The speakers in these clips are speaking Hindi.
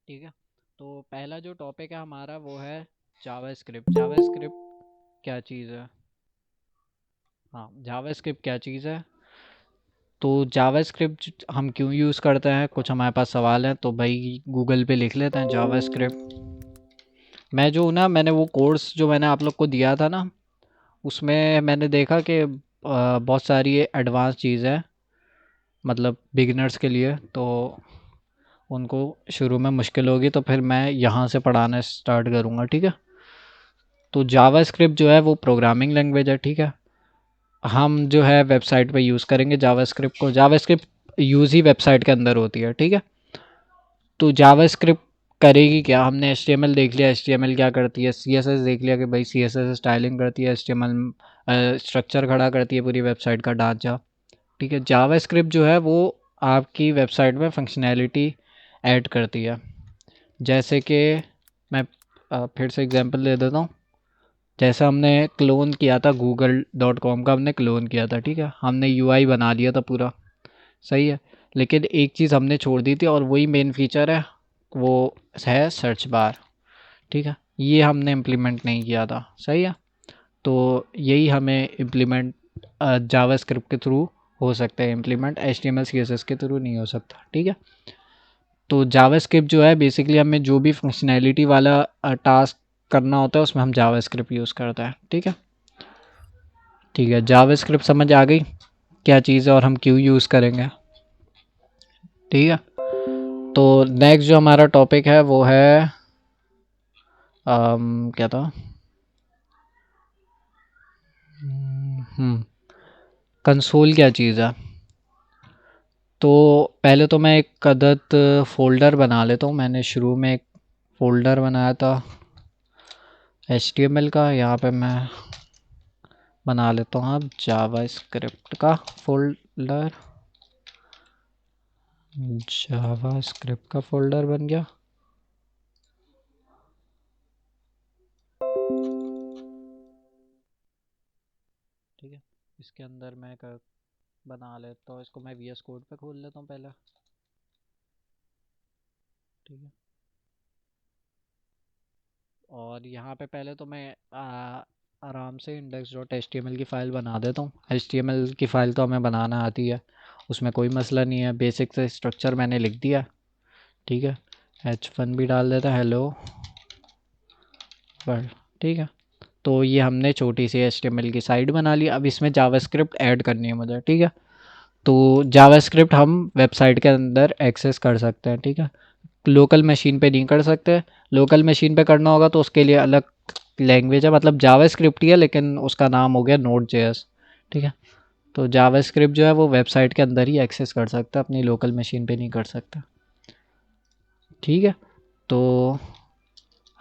ठीक है। तो पहला जो टॉपिक है हमारा वो है जावास्क्रिप्ट। जावास्क्रिप्ट क्या चीज़ है? हाँ, जावास्क्रिप्ट क्या चीज़ है? तो जावास्क्रिप्ट हम क्यों यूज़ करते हैं, कुछ हमारे पास सवाल हैं तो भाई गूगल पे लिख लेते हैं जावास्क्रिप्ट। मैंने वो कोर्स जो मैंने आप लोग को दिया था ना, उसमें मैंने देखा कि बहुत सारी एडवांस चीज़ है, मतलब बिगिनर्स के लिए, तो उनको शुरू में मुश्किल होगी, तो फिर मैं यहाँ से पढ़ाना स्टार्ट करूँगा। ठीक है। तो जावास्क्रिप्ट जो है वो प्रोग्रामिंग लैंग्वेज है। ठीक है। हम जो है वेबसाइट पे यूज़ करेंगे जावास्क्रिप्ट को। जावास्क्रिप्ट यूज़ ही वेबसाइट के अंदर होती है। ठीक है। तो जावास्क्रिप्ट करेगी क्या? हमने एचटीएमएल देख लिया, एचटीएमएल क्या करती है। सीएसएस देख लिया कि भाई सीएसएस स्टाइलिंग करती है, एचटीएमएल स्ट्रक्चर खड़ा करती है पूरी वेबसाइट का ढांचा। ठीक है। जावास्क्रिप्ट जो है वो आपकी वेबसाइट में फंक्शनैलिटी ऐड करती है। जैसे कि मैं फिर से एग्जांपल दे देता हूँ। जैसा हमने क्लोन किया था google.com का, हमने क्लोन किया था। ठीक है। हमने यूआई बना लिया था पूरा, सही है। लेकिन एक चीज़ हमने छोड़ दी थी और वही मेन फीचर है, वो है सर्च बार। ठीक है। ये हमने इम्प्लीमेंट नहीं किया था, सही है। तो यही हमें इम्प्लीमेंट जावास्क्रिप्ट के थ्रू हो सकता है इम्प्लीमेंट, एचटीएमएल सीएसएस के थ्रू नहीं हो सकता। ठीक है। तो जावास्क्रिप्ट जो है बेसिकली हमें जो भी फंक्शनैलिटी वाला टास्क करना होता है उसमें हम जावास्क्रिप्ट यूज़ करते हैं। ठीक है। ठीक है। जावास्क्रिप्ट समझ आ गई क्या चीज़ है और हम क्यों यूज़ करेंगे? ठीक है। तो नेक्स्ट जो हमारा टॉपिक है वो है क्या था? कंसोल क्या चीज़ है? तो पहले तो मैं एक अदद फ़ोल्डर बना लेता हूँ। मैंने शुरू में एक फ़ोल्डर बनाया था HTML का। यहाँ पे मैं बना लेता हूँ अब जावास्क्रिप्ट का फ़ोल्डर। जावास्क्रिप्ट का फ़ोल्डर बन गया। ठीक है। इसके अंदर मैं बना लेता हूँ इसको। मैं VS कोड पे खोल लेता हूँ पहले। ठीक है। और यहाँ पे पहले तो मैं आराम से index.html की फ़ाइल बना देता हूँ। HTML की फ़ाइल तो हमें बनाना आती है, उसमें कोई मसला नहीं है। बेसिक से स्ट्रक्चर मैंने लिख दिया। ठीक है। H1 भी डाल देता, हेलो वर्ल्ड। ठीक है। तो ये हमने छोटी सी HTML की साइट बना ली। अब इसमें जावास्क्रिप्ट ऐड करनी है मुझे। ठीक है। तो जावास्क्रिप्ट हम वेबसाइट के अंदर एक्सेस कर सकते हैं। ठीक है। लोकल मशीन पे नहीं कर सकते। लोकल मशीन पे करना होगा तो उसके लिए अलग लैंग्वेज है, मतलब जावास्क्रिप्ट ही है लेकिन उसका नाम हो गया नोड.js। ठीक है। तो जावास्क्रिप्ट जो है वो वेबसाइट के अंदर ही एक्सेस कर सकता है, अपनी लोकल मशीन पे नहीं कर सकता। ठीक है। तो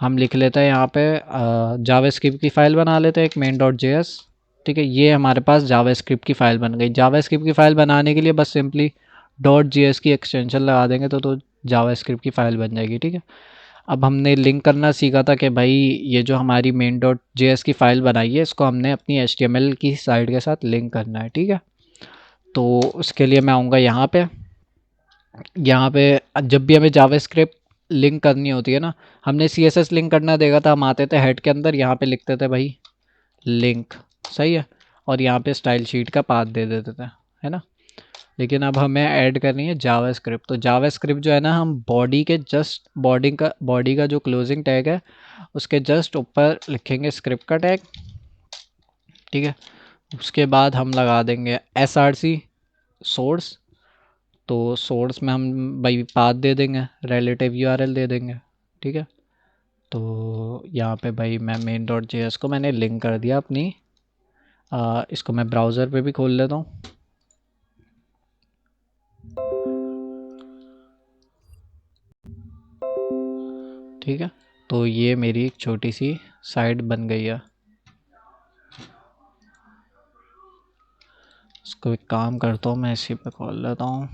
हम लिख लेते हैं यहाँ पे जावास्क्रिप्ट की फ़ाइल बना लेते हैं एक main.js। ठीक है। ये हमारे पास जावास्क्रिप्ट की फ़ाइल बन गई। जावास्क्रिप्ट की फ़ाइल बनाने के लिए बस सिंपली .js की एक्सटेंशन लगा देंगे तो जावास्क्रिप्ट की फ़ाइल बन जाएगी। ठीक है। अब हमने लिंक करना सीखा था कि भाई ये जो हमारी main.js की फ़ाइल बनाई है इसको हमने अपनी HTML की साइट के साथ लिंक करना है। ठीक है। तो उसके लिए मैं आऊँगा यहाँ पे। यहाँ पे जब भी हमें जावास्क्रिप्ट लिंक करनी होती है ना, हमने CSS लिंक करना देखा था, हम आते थे हेड के अंदर, यहाँ पे लिखते थे भाई लिंक, सही है। और यहाँ पे स्टाइल शीट का पाथ दे देते थे, है ना। लेकिन अब हमें ऐड करनी है जावास्क्रिप्ट। तो जावास्क्रिप्ट जो है ना, हम बॉडी का जो क्लोजिंग टैग है उसके जस्ट ऊपर लिखेंगे स्क्रिप्ट का टैग। ठीक है। उसके बाद हम लगा देंगे SRC सोर्स। तो सोर्स में हम भाई पाथ दे देंगे, रिलेटिव URL दे देंगे। ठीक है। तो यहाँ पे भाई मैं main.js को मैंने लिंक कर दिया अपनी। इसको मैं ब्राउज़र पे भी खोल लेता हूँ। ठीक है। तो ये मेरी एक छोटी सी साइट बन गई है। इसको एक काम करता हूँ, मैं इसी पे खोल लेता हूँ।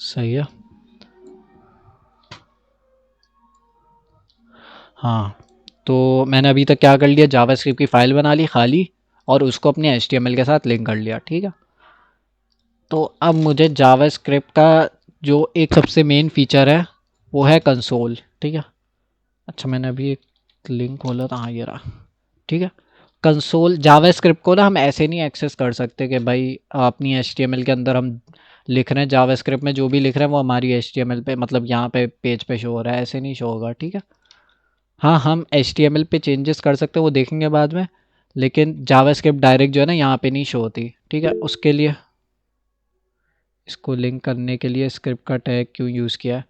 सही है। हाँ। तो मैंने अभी तक क्या कर लिया, जावास्क्रिप्ट की फ़ाइल बना ली खाली। और उसको अपने HTML के साथ लिंक कर लिया, ठीक है। तो अब मुझे जावास्क्रिप्ट का जो एक सबसे मेन फीचर है वो है कंसोल, ठीक है। अच्छा मैंने अभी एक लिंक खोला था, हाँ ये रहा, ठीक है। कंसोल जावास्क्रिप्ट को ना हम ऐसे नहीं एक्सेस कर सकते कि भाई अपनी HTML के अंदर हम लिख रहे हैं जावास्क्रिप्ट में जो भी लिख रहे हैं वो हमारी HTML पे मतलब यहाँ पे पेज पे शो हो रहा है, ऐसे नहीं शो होगा, ठीक है। हाँ हम HTML पे चेंजेस कर सकते हैं, वो देखेंगे बाद में, लेकिन जावास्क्रिप्ट डायरेक्ट जो है ना यहाँ पे नहीं शो होती, ठीक है। उसके लिए इसको लिंक करने के लिए स्क्रिप्ट का टैग क्यों यूज़ किया है,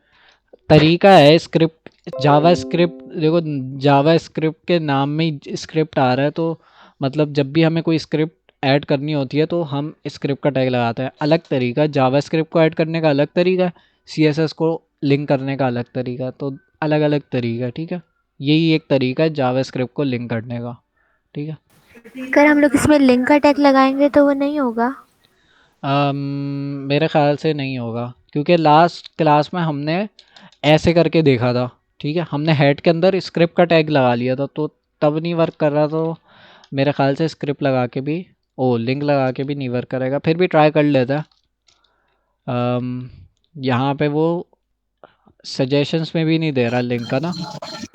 तरीका है स्क्रिप्ट जावास्क्रिप्ट, देखो जावास्क्रिप्ट के नाम में ही स्क्रिप्ट आ रहा है, तो मतलब जब भी हमें कोई स्क्रिप्ट ऐड करनी होती है तो हम स्क्रिप्ट का टैग लगाते हैं। अलग तरीका जावास्क्रिप्ट को ऐड करने का, अलग तरीका CSS को लिंक करने का, अलग तरीका, तो अलग अलग तरीका, ठीक है। यही एक तरीका है जावास्क्रिप्ट को लिंक करने का, ठीक है। अगर हम लोग इसमें लिंक का टैग लगाएंगे तो वो नहीं होगा? मेरे ख्याल से नहीं होगा, क्योंकि लास्ट क्लास में हमने ऐसे करके देखा था, ठीक है। हमने हेड के अंदर स्क्रिप्ट का टैग लगा लिया था तो तब नहीं वर्क कर रहा, तो मेरे ख्याल से स्क्रिप्ट लगा के भी, ओ लिंक लगा के भी नहीं वर्क करेगा, फिर भी ट्राई कर लेता है। यहाँ पे वो सजेशंस में भी नहीं दे रहा लिंक का ना।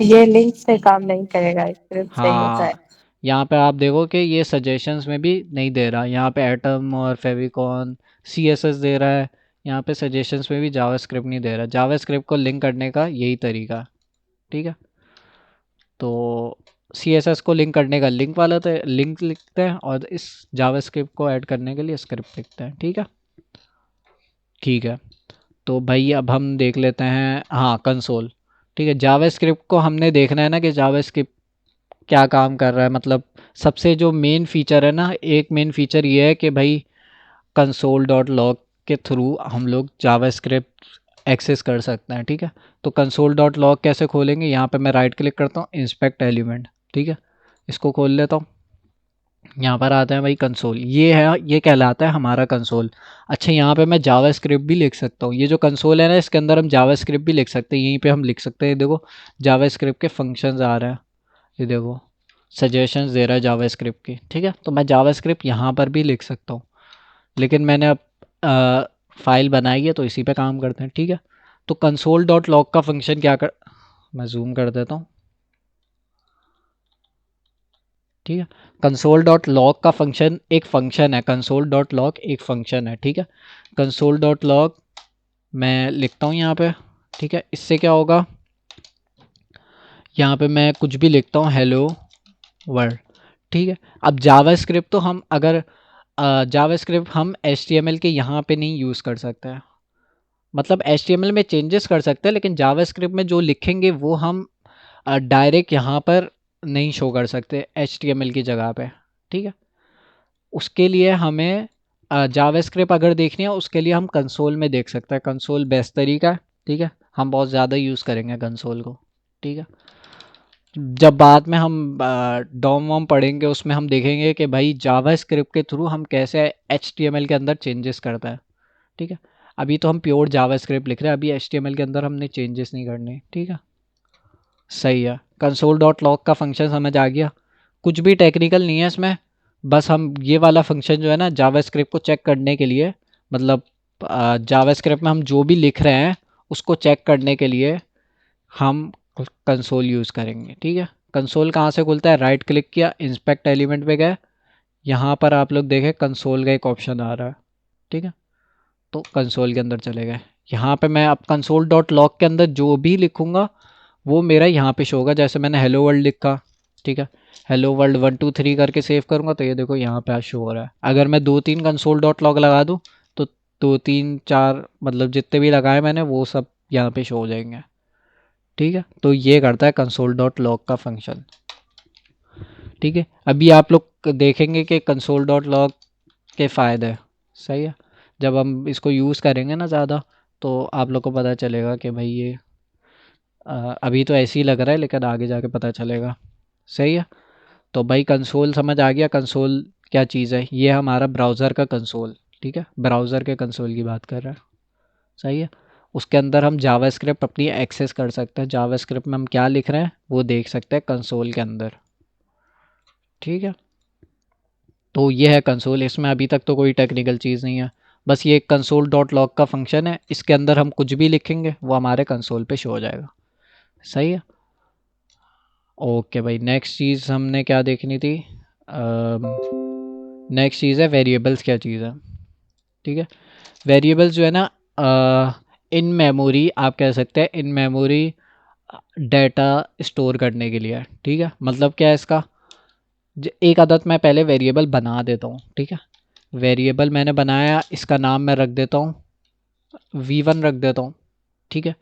ये लिंक से काम नहीं करेगा, स्क्रिप्ट से ही होता है। हाँ यहाँ पे आप देखो कि ये सजेशंस में भी नहीं दे रहा, यहाँ पे एटम और फेविकॉन CSS दे रहा है, यहाँ पे सजेशंस में भी जावास्क्रिप्ट नहीं दे रहा। जावास्क्रिप्ट को लिंक करने का यही तरीका है, ठीक है। तो CSS को लिंक करने का लिंक वाला तो लिंक लिखते हैं, और इस जावास्क्रिप्ट को ऐड करने के लिए स्क्रिप्ट लिखते हैं, ठीक है। ठीक है, तो भाई अब हम देख लेते हैं, हाँ कंसोल, ठीक है। जावास्क्रिप्ट को हमने देखना है ना कि जावास्क्रिप्ट क्या काम कर रहा है, मतलब सबसे जो मेन फीचर है ना, एक मेन फीचर ये है कि भाई कंसोल डॉट लॉग के थ्रू हम लोग जावास्क्रिप्ट एक्सेस कर सकते हैं, ठीक है। तो कंसोल डॉट लॉग कैसे खोलेंगे, यहाँ पे मैं राइट क्लिक करता हूँ, इंस्पेक्ट एलिमेंट, ठीक है। इसको खोल लेता हूँ, यहाँ पर आता है भाई कंसोल, ये है, ये कहलाता है हमारा कंसोल। अच्छा यहाँ पे मैं जावास्क्रिप्ट भी लिख सकता हूँ, ये जो कंसोल है ना इसके अंदर हम जावास्क्रिप्ट भी लिख सकते हैं, यहीं पे हम लिख सकते हैं, देखो जावास्क्रिप्ट के फंक्शंस आ रहे हैं, ये देखो सजेशंस दे रहा है जावास्क्रिप्ट की, ठीक है। तो मैं जावास्क्रिप्ट यहाँ पर भी लिख सकता हूँ, लेकिन मैंने अब फाइल बनाई है तो इसी पे काम करते हैं, ठीक है। तो कंसोल डॉट लॉग का फंक्शन क्या कर, मैं जूम कर देता हूँ, ठीक है। कंसोल डॉट लॉग का फंक्शन एक फंक्शन है, कंसोल डॉट लॉग एक फंक्शन है, ठीक है। कंसोल डॉट लॉग मैं लिखता हूँ यहाँ पे, ठीक है। इससे क्या होगा, यहाँ पे मैं कुछ भी लिखता हूँ, हेलो वर्ल्ड, ठीक है। अब जावास्क्रिप्ट तो हम अगर जावास्क्रिप्ट हम HTML के यहाँ पे नहीं यूज़ कर सकते हैं, मतलब HTML में चेंजेस कर सकते हैं, लेकिन जावास्क्रिप्ट में जो लिखेंगे वो हम डायरेक्ट यहाँ पर नहीं शो कर सकते HTML की जगह पे, ठीक है। उसके लिए हमें जावास्क्रिप्ट अगर देखनी है उसके लिए हम कंसोल में देख सकते हैं, कंसोल बेस्ट तरीका है, ठीक है। हम बहुत ज़्यादा यूज़ करेंगे कंसोल को, ठीक है। जब बाद में हम डॉम वॉम पढ़ेंगे उसमें हम देखेंगे कि भाई जावास्क्रिप्ट के थ्रू हम कैसे HTML के अंदर चेंजेस करता है, ठीक है। अभी तो हम प्योर जावास्क्रिप्ट लिख रहे हैं, अभी HTML के अंदर हमने चेंजेस नहीं करने, ठीक है। सही है, कंसोल डॉट लॉग का फंक्शन समझ आ गया, कुछ भी टेक्निकल नहीं है इसमें, बस हम ये वाला फंक्शन जो है ना जावास्क्रिप्ट को चेक करने के लिए, मतलब जावास्क्रिप्ट में हम जो भी लिख रहे हैं उसको चेक करने के लिए हम कंसोल यूज़ करेंगे, ठीक है। कंसोल कहाँ से खुलता है, राइट क्लिक किया, इंस्पेक्ट एलिमेंट पे गए, यहाँ पर आप लोग देखें कंसोल का एक ऑप्शन आ रहा है, ठीक है। तो कंसोल के अंदर चले गए, यहाँ पे मैं अब कंसोल डॉट लॉग के अंदर जो भी लिखूँगा वो मेरा यहाँ पे शो होगा, जैसे मैंने हेलो वर्ल्ड लिखा, ठीक है। हेलो वर्ल्ड 1 2 3 करके सेव करूँगा तो ये देखो यहाँ पे शो हो रहा है। अगर मैं 2 3 कंसोल डॉट लॉग लगा दूँ तो 2 3 4 मतलब जितने भी लगाए मैंने वो सब यहाँ पे शो हो जाएंगे, ठीक है। तो ये करता है कंसोल डॉट लॉग का फंक्शन, ठीक है। अभी आप लोग देखेंगे कि कंसोल डॉट लॉग के फ़ायदे, सही है। जब हम इसको यूज़ करेंगे ना ज़्यादा तो आप लोग को पता चलेगा कि भाई ये अभी तो ऐसे ही लग रहा है लेकिन आगे जाके पता चलेगा, सही है। तो भाई कंसोल समझ आ गया, कंसोल क्या चीज़ है, ये हमारा ब्राउज़र का कंसोल, ठीक है। ब्राउज़र के कंसोल की बात कर रहा है, सही है। उसके अंदर हम जावास्क्रिप्ट अपनी एक्सेस कर सकते हैं, जावास्क्रिप्ट में हम क्या लिख रहे हैं वो देख सकते हैं कंसोल के अंदर, ठीक है। तो ये है कंसोल। इसमें अभी तक तो कोई टेक्निकल चीज़ नहीं है, बस ये कंसोल डॉट लॉग का फंक्शन है। इसके अंदर हम कुछ भी लिखेंगे वो हमारे कंसोल पे शो हो जाएगा। सही है। ओके भाई, नेक्स्ट चीज़ हमने क्या देखनी थी? नेक्स्ट चीज़ है वेरिएबल्स क्या चीज़ है। ठीक है, वेरिएबल्स जो है ना, इन मेमोरी आप कह सकते हैं, इन मेमोरी डेटा स्टोर करने के लिए। ठीक है, मतलब क्या है इसका? एक आदत मैं पहले वेरिएबल बना देता हूँ। ठीक है, वेरिएबल मैंने बनाया, इसका नाम मैं रख देता हूँ v1 रख देता हूँ। ठीक है,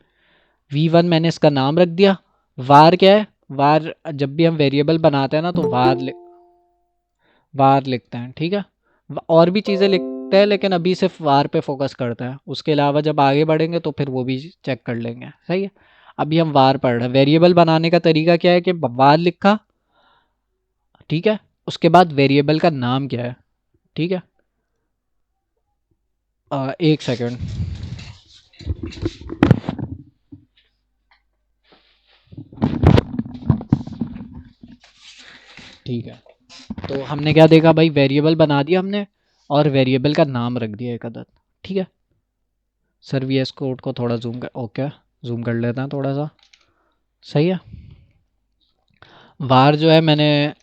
v1 मैंने इसका नाम रख दिया। वार क्या है? वार, जब भी हम वेरिएबल बनाते हैं ना तो वार लिखते हैं। ठीक है, और भी चीज़ें लिखते हैं लेकिन अभी सिर्फ वार पे फोकस करते हैं। उसके अलावा जब आगे बढ़ेंगे तो फिर वो भी चेक कर लेंगे। सही है, अभी हम वार पढ़ रहे हैं। वेरिएबल बनाने का तरीका क्या है कि वार लिखा, ठीक है, उसके बाद वेरिएबल का नाम क्या है। ठीक है, एक सेकंड। ठीक है, तो हमने क्या देखा भाई? वेरिएबल बना दिया हमने और वेरिएबल का नाम रख दिया एक अदद। ठीक है, सर वी एस कोड को थोड़ा जूम कर, ओके जूम कर लेते हैं थोड़ा सा। सही है, वार जो है मैंने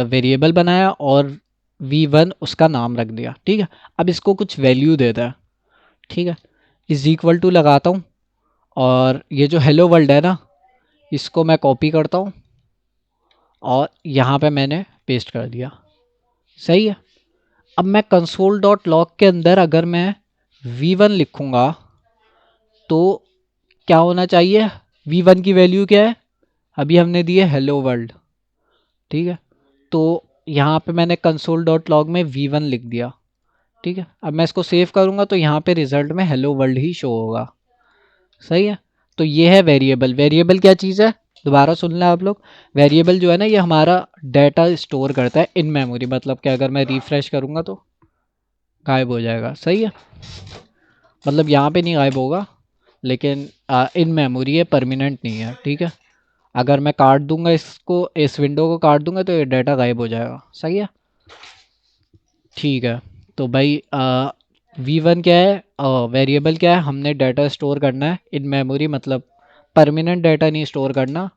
वेरिएबल बनाया और v1 उसका नाम रख दिया। ठीक है, अब इसको कुछ वैल्यू देता है। ठीक है, इज इक्वल टू लगाता हूँ और ये जो हेलो वर्ल्ड है ना, इसको मैं कॉपी करता हूँ और यहाँ पे मैंने पेस्ट कर दिया। सही है, अब मैं कंसोल डॉट लॉग के अंदर अगर मैं v1 लिखूँगा तो क्या होना चाहिए? v1 की वैल्यू क्या है? अभी हमने दी है हेलो वर्ल्ड। ठीक है, तो यहाँ पे मैंने कंसोल डॉट लॉग में v1 लिख दिया। ठीक है, अब मैं इसको सेव करूँगा तो यहाँ पे रिजल्ट में हेलो वर्ल्ड ही शो होगा। सही है, तो ये है वेरिएबल। वेरिएबल क्या चीज़ है? दोबारा सुन लें आप लोग। वेरिएबल जो है ना, ये हमारा डाटा स्टोर करता है इन मेमोरी। मतलब कि अगर मैं रिफ्रेश करूँगा तो गायब हो जाएगा। सही है, मतलब यहाँ पे नहीं गायब होगा लेकिन इन मेमोरी ये परमानेंट नहीं है। ठीक है, अगर मैं काट दूंगा इसको, इस विंडो को काट दूंगा तो ये डाटा गायब हो जाएगा। सही है, ठीक है। तो भाई v1 क्या है? वेरिएबल क्या है? हमने डाटा स्टोर करना है इन मेमोरी, मतलब परमानेंट डाटा नहीं स्टोर करना,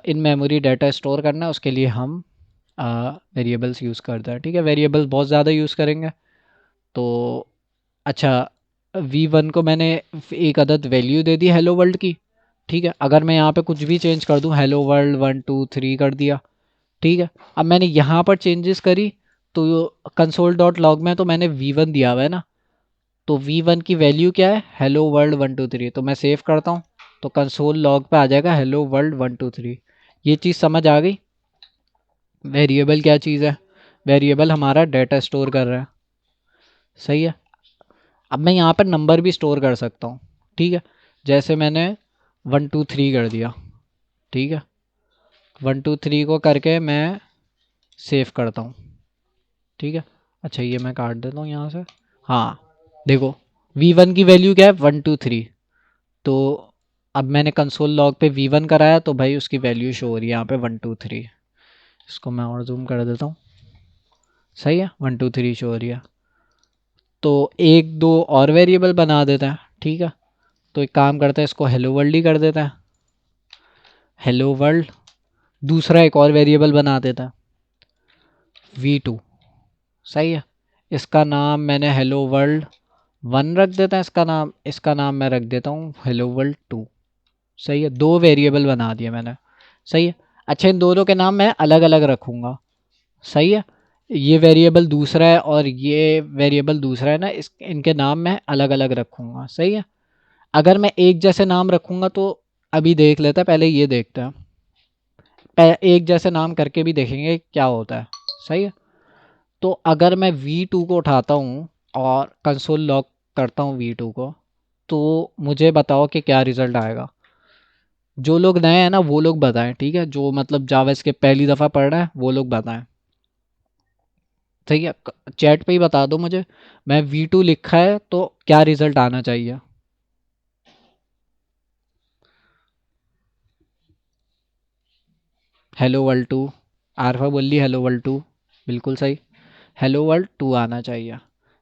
इन मेमोरी डाटा स्टोर करना है। उसके लिए हम वेरिएबल्स यूज़ करते हैं। ठीक है, वेरिएबल्स बहुत ज़्यादा यूज़ करेंगे तो अच्छा। v1 को मैंने एक अदद वैल्यू दे दी हेलो वर्ल्ड की। ठीक है, अगर मैं यहाँ पे कुछ भी चेंज कर दूँ, हेलो वर्ल्ड 1 2 3 कर दिया। ठीक है, अब मैंने यहाँ पर चेंजेस करी तो कंसोल डॉट लॉग में तो मैंने v1 दिया हुआ है ना, तो v1 की वैल्यू क्या है? Hello world 1 2 3। तो मैं सेव करता हूँ तो कंसोल लॉग पे आ जाएगा हेलो वर्ल्ड 1 2 3। ये चीज़ समझ आ गई? वेरिएबल क्या चीज़ है? वेरिएबल हमारा डाटा स्टोर कर रहा है। सही है, अब मैं यहाँ पर नंबर भी स्टोर कर सकता हूँ। ठीक है, जैसे मैंने 1 2 3 कर दिया। ठीक है, 1 2 3 को करके मैं सेव करता हूँ। ठीक है, अच्छा ये मैं काट देता हूँ यहाँ से। हाँ, देखो v1 की वैल्यू क्या है? 1 2 3। तो अब मैंने कंसोल लॉग पे v1 कराया तो भाई उसकी वैल्यू शो हो रही है यहाँ पे 1 2 3। इसको मैं और जूम कर देता हूँ। सही है, 1 2 3 शो हो रही है। तो एक दो और वेरिएबल बना देते हैं। ठीक है, तो एक काम करते हैं, इसको हेलो वर्ल्ड ही कर देते हैं। हेलो वर्ल्ड, दूसरा एक और वेरिएबल बना देता है v2। सही है, इसका नाम मैंने हेलो वर्ल्ड 1 रख देता है। इसका नाम मैं रख देता हूँ हेलो वर्ल्ड 2। सही है, दो वेरिएबल बना दिए मैंने। सही है, अच्छा इन दोनों के नाम मैं अलग अलग रखूँगा। सही है, ये वेरिएबल दूसरा है और ये वेरिएबल दूसरा है ना, इनके नाम मैं अलग अलग रखूँगा। सही है, अगर मैं एक जैसे नाम रखूँगा तो अभी देख लेते हैं, पहले ये देखते हैं। एक जैसे नाम करके भी देखेंगे क्या होता है। सही है, तो अगर मैं v2 को उठाता हूँ और कंसोल लॉग करता हूँ v2 को, तो मुझे बताओ कि क्या रिजल्ट आएगा। जो लोग नए हैं ना वो लोग बताएं। ठीक है, जो मतलब जावा स्क्रिप्ट पहली दफ़ा पढ़ रहे हैं वो लोग बताएं। ठीक है, चैट पे ही बता दो मुझे। मैं v2 लिखा है तो क्या रिजल्ट आना चाहिए? Hello world 2। आरफा बोल ली हेलो वर्ल्ड 2, बिल्कुल सही। हेलो वर्ल्ड 2 आना चाहिए।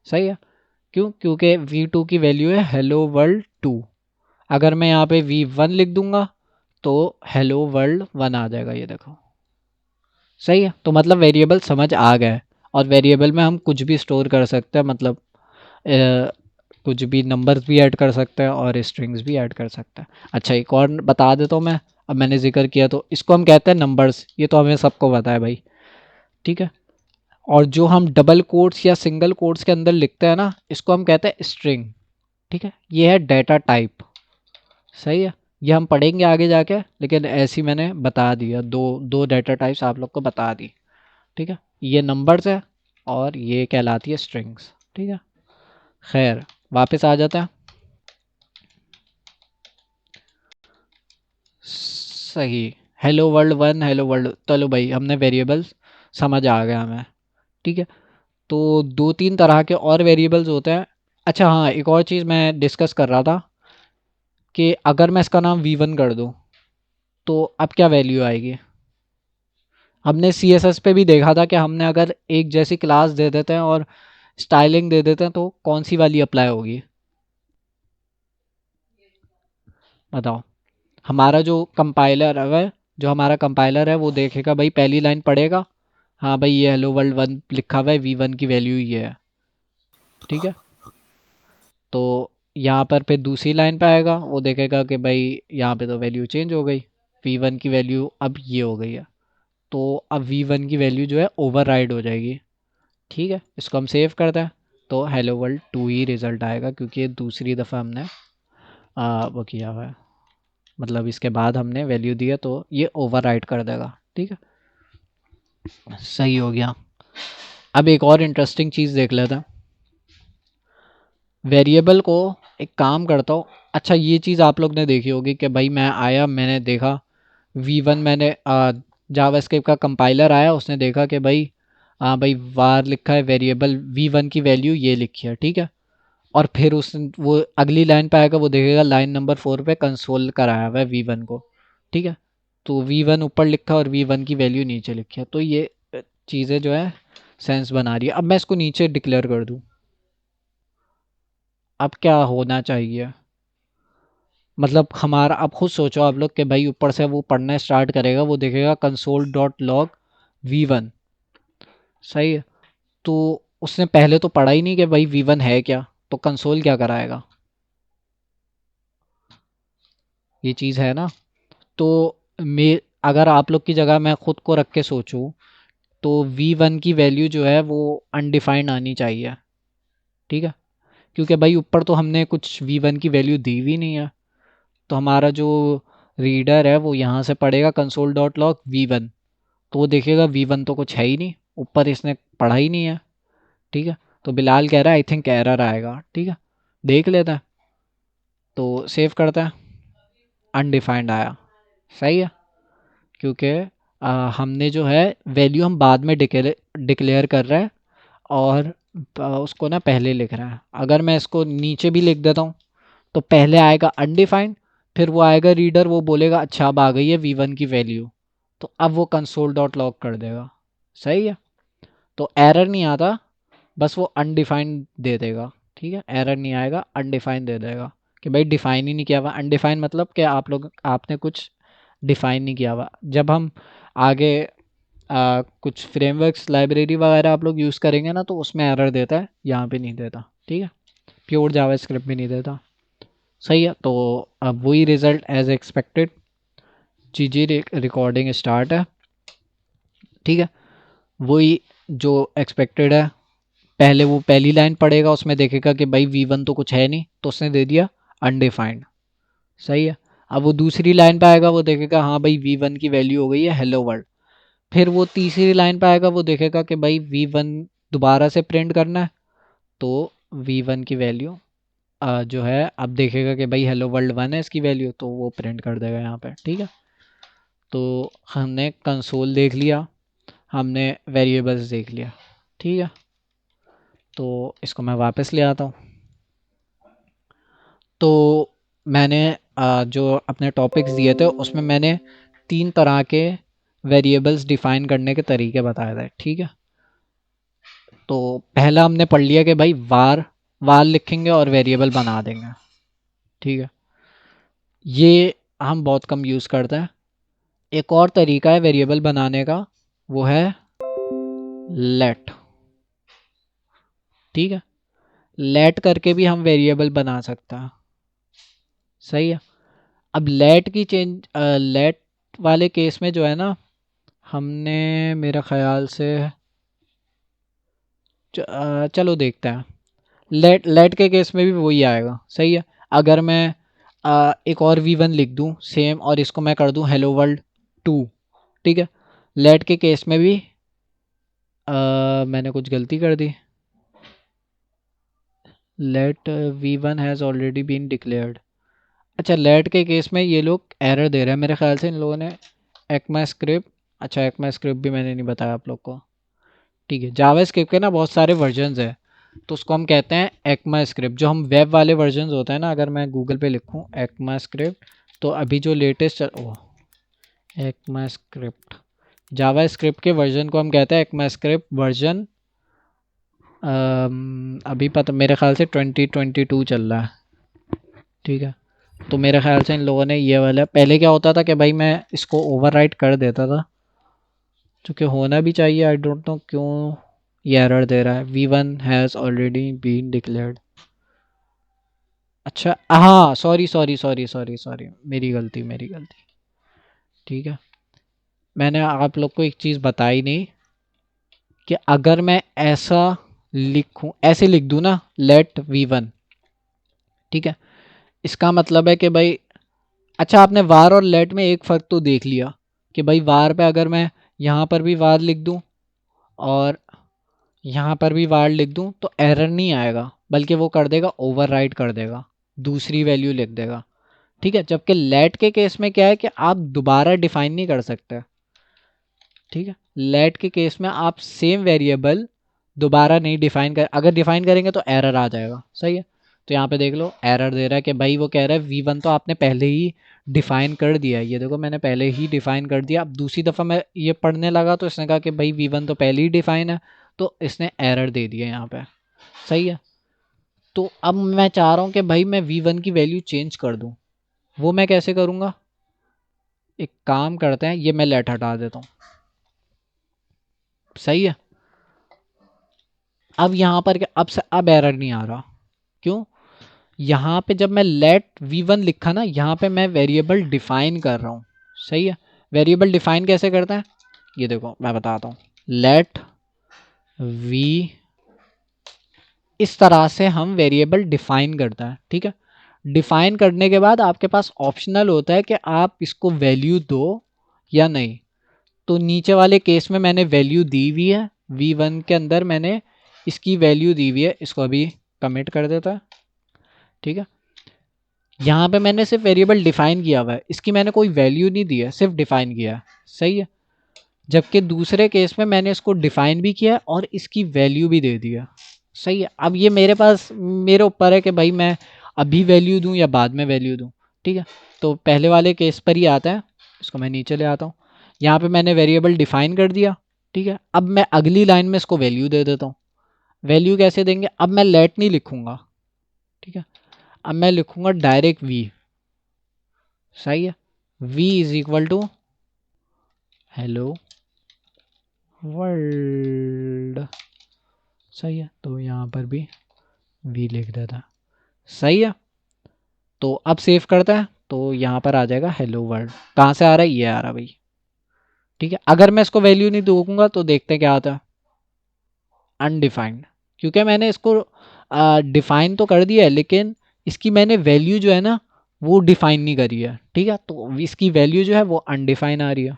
सही है। क्यों? क्योंकि v2 की वैल्यू है हेलो वर्ल्ड 2। अगर मैं यहाँ पे v1 लिख दूंगा तो हेलो वर्ल्ड 1 आ जाएगा, ये देखो। सही है। तो मतलब वेरिएबल समझ आ गया है। और वेरिएबल में हम कुछ भी स्टोर कर सकते हैं, मतलब कुछ भी नंबर्स भी ऐड कर सकते हैं और स्ट्रिंग्स भी ऐड कर सकते हैं। अच्छा, एक और बता देता हूँ मैं। अब मैंने जिक्र किया तो इसको हम कहते हैं नंबर्स, ये तो हमें सबको पता है भाई। ठीक है। और जो हम डबल कोट्स या सिंगल कोट्स के अंदर लिखते हैं ना, इसको हम कहते हैं स्ट्रिंग। ठीक है। ये है डेटा टाइप। सही है। ये हम पढ़ेंगे आगे जाके, लेकिन ऐसी मैंने बता दिया, दो दो डेटा टाइप्स आप लोग को बता दी। ठीक है। ये नंबर्स है और ये कहलाती है स्ट्रिंग्स। ठीक है। खैर, वापस आ जाता है। सही। हेलो वर्ल्ड 1, हेलो वर्ल्ड, चलो भाई हमने वेरिएबल्स समझ आ गया हमें। ठीक है। तो दो तीन तरह के और वेरिएबल्स होते हैं। अच्छा हाँ, एक और चीज़ मैं डिस्कस कर रहा था कि अगर मैं इसका नाम v1 कर दूं तो अब क्या वैल्यू आएगी। हमने CSS पे भी देखा था कि हमने अगर एक जैसी क्लास दे देते हैं और स्टाइलिंग दे देते हैं तो कौन सी वाली अप्लाई होगी, बताओ। हमारा जो हमारा कंपाइलर है वो देखेगा भाई, पहली लाइन पढ़ेगा, हाँ भाई ये हेलो वर्ल्ड 1 लिखा हुआ है, v1 की वैल्यू ये है। ठीक है। तो यहाँ पर फिर दूसरी लाइन पे आएगा, वो देखेगा कि भाई यहाँ पे तो वैल्यू चेंज हो गई, v1 की वैल्यू अब ये हो गई है। तो अब v1 की वैल्यू जो है ओवरराइड हो जाएगी। ठीक है। इसको हम सेव करते हैं तो हेलो वर्ल्ड 2 ही रिजल्ट आएगा, क्योंकि ये दूसरी दफ़ा हमने वो किया हुआ है। मतलब इसके बाद हमने वैल्यू दिया तो ये ओवरराइड कर देगा। ठीक है। सही हो गया। अब एक और इंटरेस्टिंग चीज़ देख लेते हैं। वेरिएबल को एक काम करता हूँ। अच्छा, ये चीज़ आप लोग ने देखी होगी कि भाई मैं आया, मैंने देखा v1, मैंने जावास्क्रिप्ट का कंपाइलर आया, उसने देखा कि भाई हाँ भाई वार लिखा है, वेरिएबल v1 की वैल्यू ये लिखी है। ठीक है। और फिर उस वो अगली लाइन पे आएगा, वो देखेगा लाइन नंबर 4 पे कंसोल कराया हुआ है v1 को। ठीक है। तो v1 ऊपर लिखा और v1 की वैल्यू नीचे लिखी है, तो ये चीज़ें जो है सेंस बना रही है। अब मैं इसको नीचे डिक्लेयर कर दूँ, अब क्या होना चाहिए। मतलब हमारा, अब खुद सोचो आप लोग कि भाई ऊपर से वो पढ़ना स्टार्ट करेगा, वो देखेगा कंसोल डॉट लॉग v1। सही है। तो उसने पहले तो पढ़ा ही नहीं कि भाई v1 है क्या, तो कंसोल क्या कराएगा। ये चीज़ है ना। तो मैं, अगर आप लोग की जगह मैं खुद को रख के सोचूं तो v1 की वैल्यू जो है वो अनडिफाइंड आनी चाहिए। ठीक है। क्योंकि भाई ऊपर तो हमने कुछ v1 की वैल्यू दी भी नहीं है। तो हमारा जो रीडर है वो यहाँ से पढ़ेगा कंसोल डॉट लॉग v1, तो वो देखेगा v1 तो कुछ है ही नहीं, ऊपर इसने पढ़ा ही नहीं है। ठीक है। तो बिलाल कह रहा है आई थिंक एरर आएगा। ठीक है। देख लेता है। तो सेव करता है, अनडिफाइंड आया। सही है। क्योंकि हमने जो है वैल्यू हम बाद में डिक्लेयर कर रहे हैं और उसको ना पहले लिख रहा है। अगर मैं इसको नीचे भी लिख देता हूँ तो पहले आएगा अनडिफाइंड, फिर वो आएगा रीडर, वो बोलेगा अच्छा अब आ गई है v1 की वैल्यू, तो अब वो कंसोल डॉट लॉग कर देगा। सही है। तो एरर नहीं आता, बस वो अनडिफाइंड दे देगा। ठीक है। एरर नहीं आएगा, अनडिफाइंड दे देगा कि भाई डिफाइन ही नहीं किया हुआ। अनडिफाइंड मतलब कि आपने कुछ डिफाइन नहीं किया हुआ। जब हम आगे कुछ फ्रेमवर्क्स लाइब्रेरी वगैरह आप लोग यूज़ करेंगे ना, तो उसमें एरर देता है, यहाँ पे नहीं देता। ठीक है। प्योर जावास्क्रिप्ट भी नहीं देता। सही है। तो अब वही रिजल्ट एज एक्सपेक्टेड, जी रिकॉर्डिंग स्टार्ट है। ठीक है। वही जो एक्सपेक्टेड है, पहले वो पहली लाइन पढ़ेगा, उसमें देखेगा कि भाई v1 तो कुछ है नहीं, तो उसने दे दिया अनडिफाइंड। सही है। अब वो दूसरी लाइन पे आएगा, वो देखेगा हाँ भाई v1 की वैल्यू हो गई है हेलो वर्ल्ड। फिर वो तीसरी लाइन पे आएगा, वो देखेगा कि भाई v1 दोबारा से प्रिंट करना है, तो v1 की वैल्यू जो है, अब देखेगा कि भाई हेलो वर्ल्ड 1 है इसकी वैल्यू, तो वो प्रिंट कर देगा यहाँ पे। ठीक है। तो हमने कंसोल देख लिया, हमने वेरिएबल्स देख लिया। ठीक है। तो इसको मैं वापस ले आता हूँ। तो मैंने जो अपने टॉपिक्स दिए थे उसमें मैंने 3 तरह के वेरिएबल्स डिफ़ाइन करने के तरीके बताए थे। ठीक है। तो पहला हमने पढ़ लिया कि भाई वार वार लिखेंगे और वेरिएबल बना देंगे, ठीक है। ये हम बहुत कम यूज़ करते हैं। एक और तरीका है वेरिएबल बनाने का, वो है लेट, ठीक है। लेट करके भी हम वेरिएबल बना सकते हैं, सही है। अब लेट की चेंज लेट वाले केस में जो है ना, हमने मेरा ख्याल से चलो देखते हैं। लेट लेट के केस में भी वही आएगा, सही है। अगर मैं एक और वी वन लिख दूँ सेम और इसको मैं कर दूँ हेलो वर्ल्ड टू, ठीक है। लेट के केस में भी मैंने कुछ गलती कर दी। Let V one has already been declared. अच्छा, लेट के केस में ये लोग एरर दे रहे हैं मेरे ख्याल से, इन लोगों ने एक्मा स्क्रिप्ट, अच्छा एक्मा स्क्रिप्ट भी मैंने नहीं बताया आप लोग को, ठीक है। जावा स्क्रिप्ट के ना बहुत सारे वर्जन्स हैं, तो उसको हम कहते हैं एक्मा स्क्रिप्ट। जो हम वेब वाले वर्जन्स होते हैं ना, अगर मैं गूगल पे लिखूँ एक्मा स्क्रिप्ट, तो अभी जो लेटेस्ट एक्मा स्क्रिप्ट, जावा स्क्रिप्ट के वर्जन को हम कहते हैं एक्मा स्क्रिप्ट वर्जन। अभी पता मेरे ख्याल से 2022 चल रहा है, ठीक है। तो मेरे ख्याल से इन लोगों ने ये वाला, पहले क्या होता था कि भाई मैं इसको ओवरराइट कर देता था, जो कि होना भी चाहिए। आई डोंट नो क्यों ये एरर दे रहा है, V one has already been declared. अच्छा हाँ, sorry sorry sorry sorry sorry, मेरी गलती मेरी गलती, ठीक है। मैंने आप लोग को एक चीज़ बताई नहीं कि अगर मैं ऐसा लिखूं, ऐसे लिख दूं ना लेट वी वन, ठीक है, इसका मतलब है कि भाई, अच्छा आपने वार और लेट में एक फ़र्क तो देख लिया कि भाई वार पे अगर मैं यहाँ पर भी वार लिख दूँ और यहाँ पर भी वार लिख दूँ तो एरर नहीं आएगा, बल्कि वो कर देगा ओवरराइट कर देगा, दूसरी वैल्यू लिख देगा, ठीक है। जबकि लेट के केस में क्या है कि आप दोबारा डिफाइन नहीं कर सकते, ठीक है। लेट के केस में आप सेम वेरिएबल दोबारा नहीं डिफाइन कर, अगर डिफाइन करेंगे तो एरर आ जाएगा, सही है। तो यहाँ पे देख लो एरर दे रहा है कि भाई, वो कह रहा है वी वन तो आपने पहले ही डिफाइन कर दिया है, ये देखो मैंने पहले ही डिफाइन कर दिया। अब दूसरी दफ़ा मैं ये पढ़ने लगा तो इसने कहा कि भाई वी वन तो पहले ही डिफाइन है, तो इसने एरर दे दिया यहाँ पे, सही है। तो अब मैं चाह रहा हूँ कि भाई मैं वी वन की वैल्यू चेंज कर दूँ, वो मैं कैसे करूँगा? एक काम करते हैं, ये मैं लेट हटा देता हूँ, सही है। अब यहाँ पर क्या, अब एरर नहीं आ रहा, क्यों? यहाँ पे जब मैं लेट वी वन लिखा ना, यहाँ पे मैं वेरिएबल डिफाइन कर रहा हूँ, सही है। वेरिएबल डिफाइन कैसे करता है, ये देखो मैं बताता हूँ। लेट वी, इस तरह से हम वेरिएबल डिफाइन करता है, ठीक है। डिफाइन करने के बाद आपके पास ऑप्शनल होता है कि आप इसको वैल्यू दो या नहीं। तो नीचे वाले केस में मैंने वैल्यू दी हुई है, वी वन के अंदर मैंने इसकी वैल्यू दी हुई है, इसको अभी कमिट कर देता है, ठीक है। यहाँ पे मैंने सिर्फ वेरिएबल डिफाइन किया हुआ है, इसकी मैंने कोई वैल्यू नहीं दी है, सिर्फ डिफाइन किया है, सही है। जबकि दूसरे केस में मैंने इसको डिफाइन भी किया है और इसकी वैल्यू भी दे दी है, सही है। अब ये मेरे पास, मेरे ऊपर है कि भाई मैं अभी वैल्यू दूं या बाद में वैल्यू दूं, ठीक है। तो पहले वाले केस पर ही आता है, इसको मैं नीचे ले आता हूँ। यहाँ पे मैंने वेरिएबल डिफाइन कर दिया, ठीक है। अब मैं अगली लाइन में इसको वैल्यू दे देता हूँ। वैल्यू कैसे देंगे, अब मैं लेट नहीं लिखूंगा, ठीक है। अब मैं लिखूंगा डायरेक्ट वी, सही है। V is equal to hello world, सही है। तो यहाँ पर भी वी लिख देता, सही है। तो अब सेव करता है, तो यहाँ पर आ जाएगा हेलो वर्ल्ड। कहाँ से आ रहा है, ये आ रहा है भाई, ठीक है। अगर मैं इसको वैल्यू नहीं दूंगा तो देखते हैं क्या आता है, अनडिफाइंड, क्योंकि मैंने इसको डिफाइन तो कर दिया है, लेकिन इसकी मैंने वैल्यू जो है ना वो डिफाइन नहीं करी है, ठीक है। तो इसकी वैल्यू जो है वो अनडिफाइन आ रही है,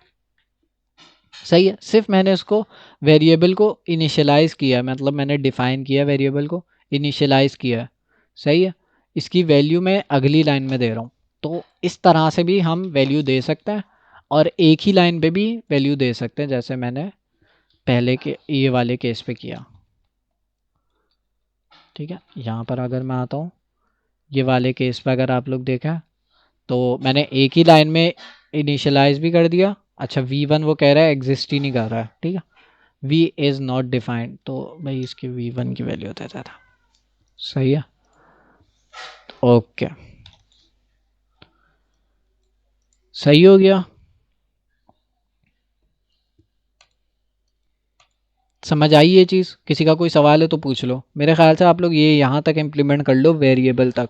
सही है। सिर्फ मैंने इसको वेरिएबल को इनिशियलाइज़ किया है, मतलब मैंने डिफाइन किया वेरिएबल को, इनिशियलाइज़ किया है, सही है। इसकी वैल्यू मैं अगली लाइन में दे रहा हूँ। तो इस तरह से भी हम वैल्यू दे सकते हैं और एक ही लाइन पे भी वैल्यू दे सकते हैं, जैसे मैंने पहले के ये वाले केस पे किया, ठीक है। यहाँ पर अगर मैं आता हूँ, ये वाले केस पे अगर आप लोग देखें, तो मैंने एक ही लाइन में इनिशियलाइज़ भी कर दिया। अच्छा वी वन वो कह रहा है एग्जिस्ट ही नहीं कर रहा है, ठीक है। v इज नॉट डिफाइंड, तो भाई इसकी v1 की वैल्यू दे देता। सही है, ओके सही हो गया। समझ आई ये चीज़? किसी का कोई सवाल है तो पूछ लो। मेरे ख्याल से आप लोग ये यहाँ तक इम्प्लीमेंट कर लो, वेरिएबल तक।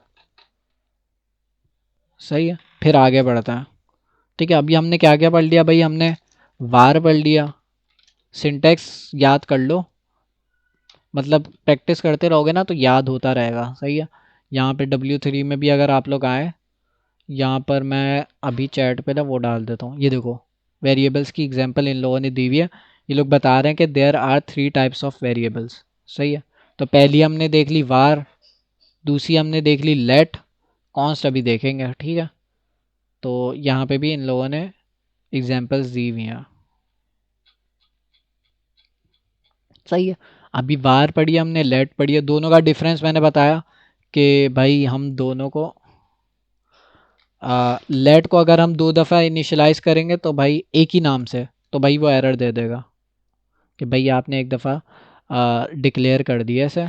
सही है, फिर आगे बढ़ता है। ठीक है, अभी हमने क्या क्या पढ़ लिया भाई? हमने वार पढ़ लिया, सिंटेक्स याद कर लो, मतलब प्रैक्टिस करते रहोगे ना तो याद होता रहेगा। सही है, यहाँ पे W3 में भी अगर आप लोग आए, यहाँ पर मैं अभी चैट पे ना वो डाल देता हूँ, ये देखो वेरिएबल्स की एग्जांपल इन लोगों ने दी हुई है। ये लोग बता रहे हैं कि there are 3 types of variables. सही है, तो पहली हमने देख ली वार, दूसरी हमने देख ली लेट, कॉन्स्ट अभी देखेंगे। ठीक है, तो यहाँ पे भी इन लोगों ने एग्जांपल्स दी हुई हैं। सही है, अभी वार पढ़ी हमने, लेट पढ़ी है, दोनों का डिफरेंस मैंने बताया कि भाई हम दोनों को लेट को अगर हम 2 दफ़ा इनिशियलाइज करेंगे तो भाई एक ही नाम से, तो भाई वो एरर दे देगा कि भाई आपने एक दफ़ा डिक्लेयर कर दिया इसे।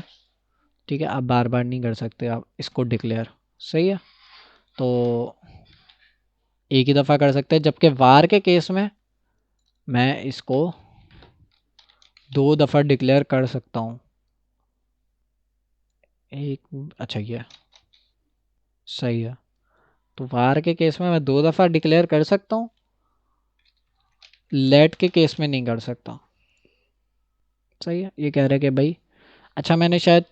ठीक है, आप बार बार नहीं कर सकते आप इसको डिक्लेयर। सही है, तो एक ही दफ़ा कर सकते हैं, जबकि वार के केस में मैं इसको 2 दफ़ा डिक्लेयर कर सकता हूँ। एक, अच्छा ये सही है, तो वार के केस में मैं 2 दफ़ा डिक्लेयर कर सकता हूँ, लेट के केस में नहीं कर सकता। सही है, ये कह रहे कि भाई, अच्छा मैंने शायद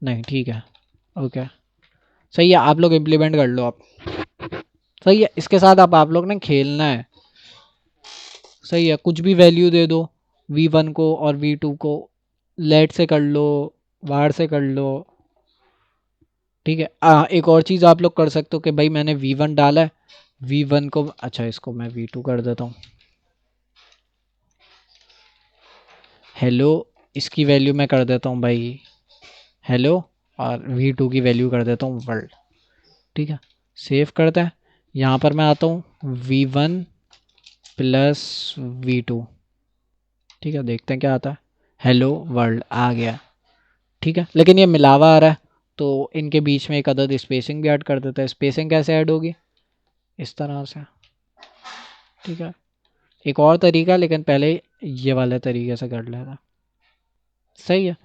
नहीं, ठीक है, ओके सही है, आप लोग इम्प्लीमेंट कर लो आप। सही है, इसके साथ आप लोग ने खेलना है। सही है, कुछ भी वैल्यू दे दो v1 को और v2 को, लेट से कर लो, वार से कर लो। ठीक है, एक और चीज़ आप लोग कर सकते हो कि भाई मैंने v1 डाला है, v1 को, अच्छा इसको मैं v2 कर देता हूँ, हेलो, इसकी वैल्यू मैं कर देता हूँ भाई हेलो, और v2 की वैल्यू कर देता हूँ वर्ल्ड। ठीक है, सेव करते हैं, यहाँ पर मैं आता हूँ v1 प्लस v2। ठीक है, देखते हैं क्या आता है, हेलो वर्ल्ड आ गया। ठीक है, लेकिन ये मिलावा आ रहा है, तो इनके बीच में एक अदद स्पेसिंग भी ऐड कर देता है। स्पेसिंग कैसे ऐड होगी? इस तरह से। ठीक है, एक और तरीका, लेकिन पहले ये वाले तरीके से कर लेना। सही है,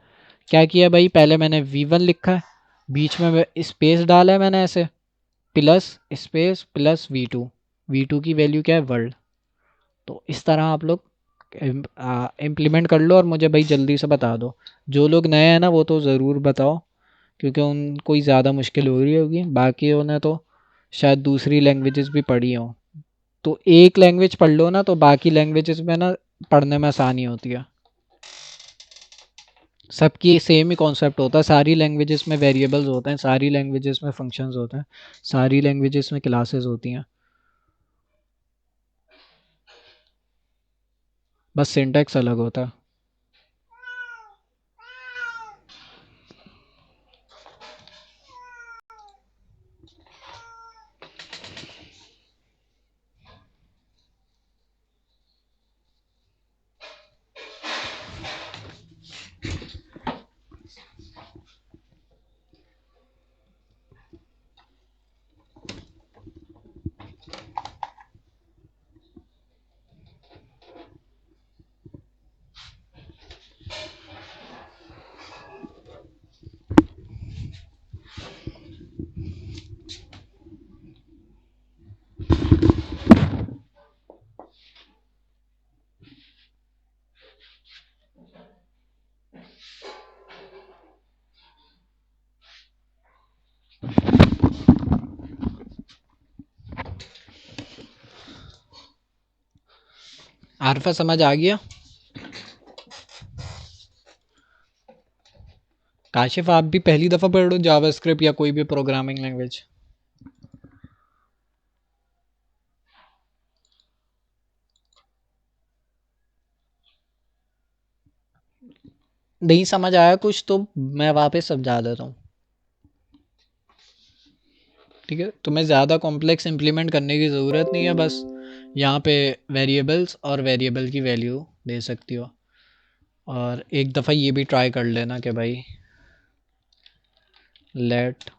क्या किया भाई, पहले मैंने v1 लिखा है, बीच में स्पेस डाला है मैंने ऐसे, plus space plus v2, v2 की वैल्यू क्या है, वर्ल्ड। तो इस तरह आप लोग इम्प्लीमेंट कर लो और मुझे भाई जल्दी से बता दो। जो लोग नए हैं ना वो तो ज़रूर बताओ, क्योंकि उनको ही ज़्यादा मुश्किल हो रही होगी, बाकी ने तो शायद दूसरी लैंग्वेजेस भी पढ़ी हों। तो एक लैंग्वेज पढ़ लो ना तो बाकी लैंग्वेजेस में ना पढ़ने में आसानी होती है। सबकी सेम ही कॉन्सेप्ट होता है, सारी लैंग्वेजेस में वेरिएबल्स होते हैं, सारी लैंग्वेजेस में फंक्शंस होते हैं, सारी लैंग्वेजेस में क्लासेस होती हैं, बस सिंटैक्स अलग होता है। आरफा समझ आ गया? काशिफ आप भी पहली दफ़ा पढ़ रहे हो जावास्क्रिप्ट या कोई भी प्रोग्रामिंग लैंग्वेज? नहीं समझ आया कुछ तो मैं वापस समझा देता हूँ। ठीक है, तुम्हें ज़्यादा कॉम्प्लेक्स इम्प्लीमेंट करने की ज़रूरत नहीं है, बस यहाँ पे वेरिएबल्स और वेरिएबल की वैल्यू दे सकती हो। और एक दफ़ा ये भी ट्राई कर लेना कि भाई लेट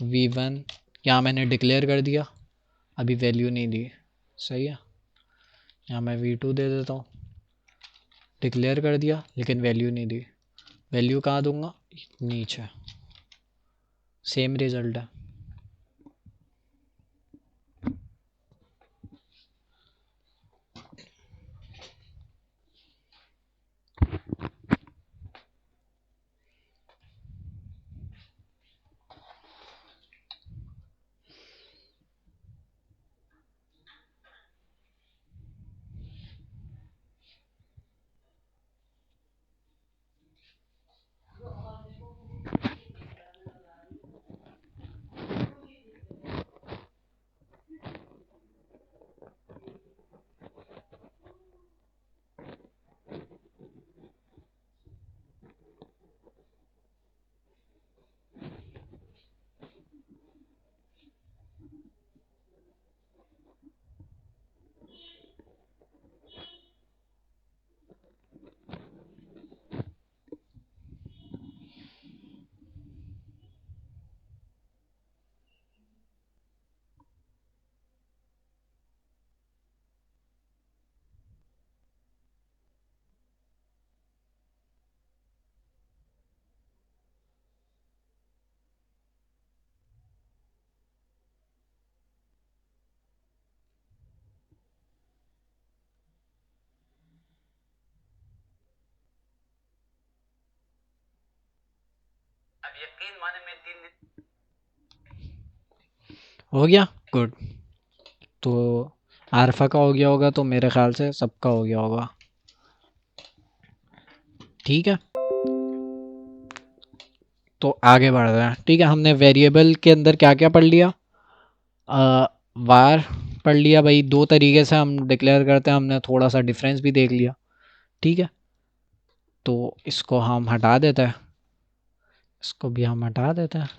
v1, यहाँ मैंने डिक्लेयर कर दिया, अभी वैल्यू नहीं दी, सही है। यहाँ मैं v2 दे देता हूँ, डिक्लेयर कर दिया लेकिन वैल्यू नहीं दी। वैल्यू कहाँ दूंगा, नीचे, सेम रिजल्ट है। अब यकीन माने मैं 3 दिन हो गया, गुड। तो आरफा का हो गया होगा, तो मेरे ख्याल से सबका हो गया होगा, ठीक है। तो आगे बढ़ रहे हैं, ठीक है। हमने वेरिएबल के अंदर क्या क्या पढ़ लिया, वार पढ़ लिया भाई, दो तरीके से हम डिक्लेयर करते हैं, हमने थोड़ा सा डिफरेंस भी देख लिया, ठीक है। तो इसको हम हटा देते हैं, इसको भी हम हटा देते हैं,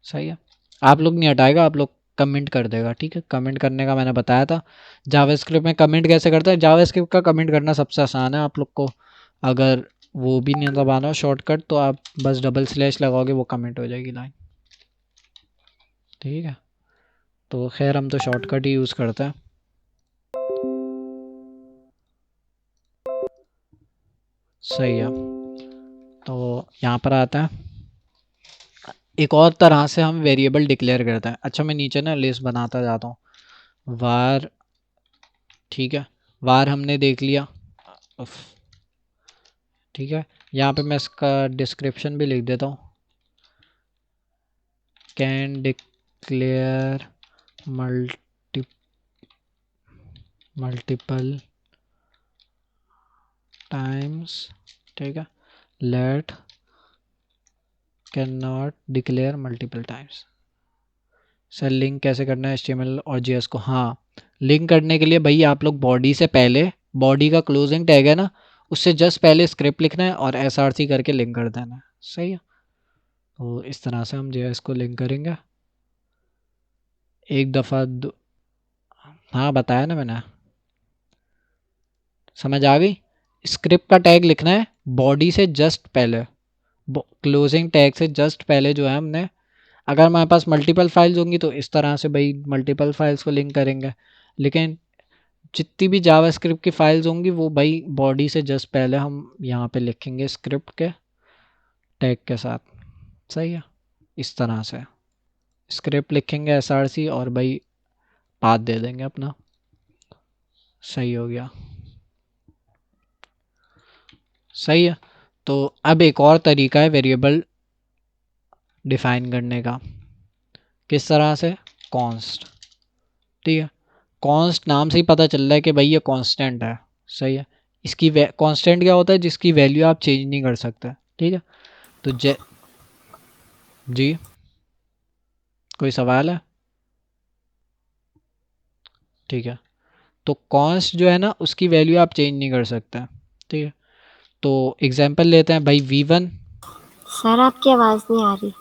सही है। आप लोग नहीं हटाएगा, आप लोग कमेंट कर देगा, ठीक है। कमेंट करने का मैंने बताया था, जावास्क्रिप्ट में कमेंट कैसे करते हैं। जावास्क्रिप्ट का कमेंट करना सबसे आसान है, आप लोग को अगर वो भी नहीं दबाना हो शॉर्टकट, तो आप बस डबल स्लैश लगाओगे, वो कमेंट हो जाएगी लाइन, ठीक है। तो खैर हम तो शॉर्टकट ही यूज़ करते हैं, सही है। तो यहाँ पर आता है, एक और तरह से हम वेरिएबल डिक्लेयर करते हैं। अच्छा, मैं नीचे ना लिस्ट बनाता जाता हूँ, वार, ठीक है। वार हमने देख लिया, उफ, ठीक है। यहाँ पे मैं इसका डिस्क्रिप्शन भी लिख देता हूँ, कैन डिक्लेयर मल्टीपल टाइम्स, ठीक है। Let can not declare multiple times. Sir link कैसे करना है HTML और JS को, हाँ, लिंक करने के लिए भाई आप लोग बॉडी से पहले, बॉडी का क्लोजिंग टैग है ना, उससे जस्ट पहले स्क्रिप्ट लिखना है और SRC करके लिंक कर देना है, सही है। तो इस तरह से हम JS को लिंक करेंगे एक दफ़ा हाँ बताया ना मैंने, समझ आ गई। स्क्रिप्ट का टैग लिखना है बॉडी से जस्ट पहले, क्लोजिंग टैग से जस्ट पहले जो है हमने, अगर हमारे पास मल्टीपल फाइल्स होंगी तो इस तरह से भाई मल्टीपल फाइल्स को लिंक करेंगे, लेकिन जितनी भी जावास्क्रिप्ट की फाइल्स होंगी वो भाई बॉडी से जस्ट पहले हम यहाँ पे लिखेंगे स्क्रिप्ट के टैग के साथ, सही है। इस तरह से स्क्रिप्ट लिखेंगे SRC और भाई पाथ दे देंगे अपना, सही हो गया, सही है। तो अब एक और तरीका है वेरिएबल डिफाइन करने का, किस तरह से, कॉन्स्ट, ठीक है। कॉन्स्ट नाम से ही पता चल रहा है कि भाई ये कांस्टेंट है, सही है। इसकी कांस्टेंट क्या होता है, जिसकी वैल्यू आप चेंज नहीं कर सकते, ठीक है। तो जी, कोई सवाल है, ठीक है। तो कॉन्स्ट जो है ना, उसकी वैल्यू आप चेंज नहीं कर सकते, ठीक है। तो एग्जांपल लेते हैं भाई v1, सर आपकी आवाज नहीं आ रही।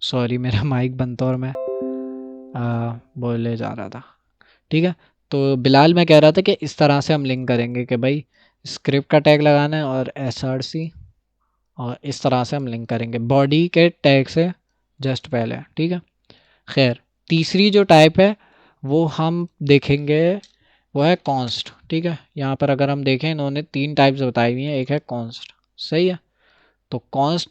सॉरी मेरा माइक बंद था और मैं बोले जा रहा था, ठीक है। तो बिलाल मैं कह रहा था कि इस तरह से हम लिंक करेंगे कि भाई स्क्रिप्ट का टैग लगाना है और src, और इस तरह से हम लिंक करेंगे बॉडी के टैग से जस्ट पहले, ठीक है। खैर, तीसरी जो टाइप है वो हम देखेंगे, वो है कॉन्स्ट, ठीक है। यहाँ पर अगर हम देखें, इन्होंने 3 टाइप्स बताई हुई हैं, एक है कॉन्स्ट, सही है। तो कॉन्स्ट,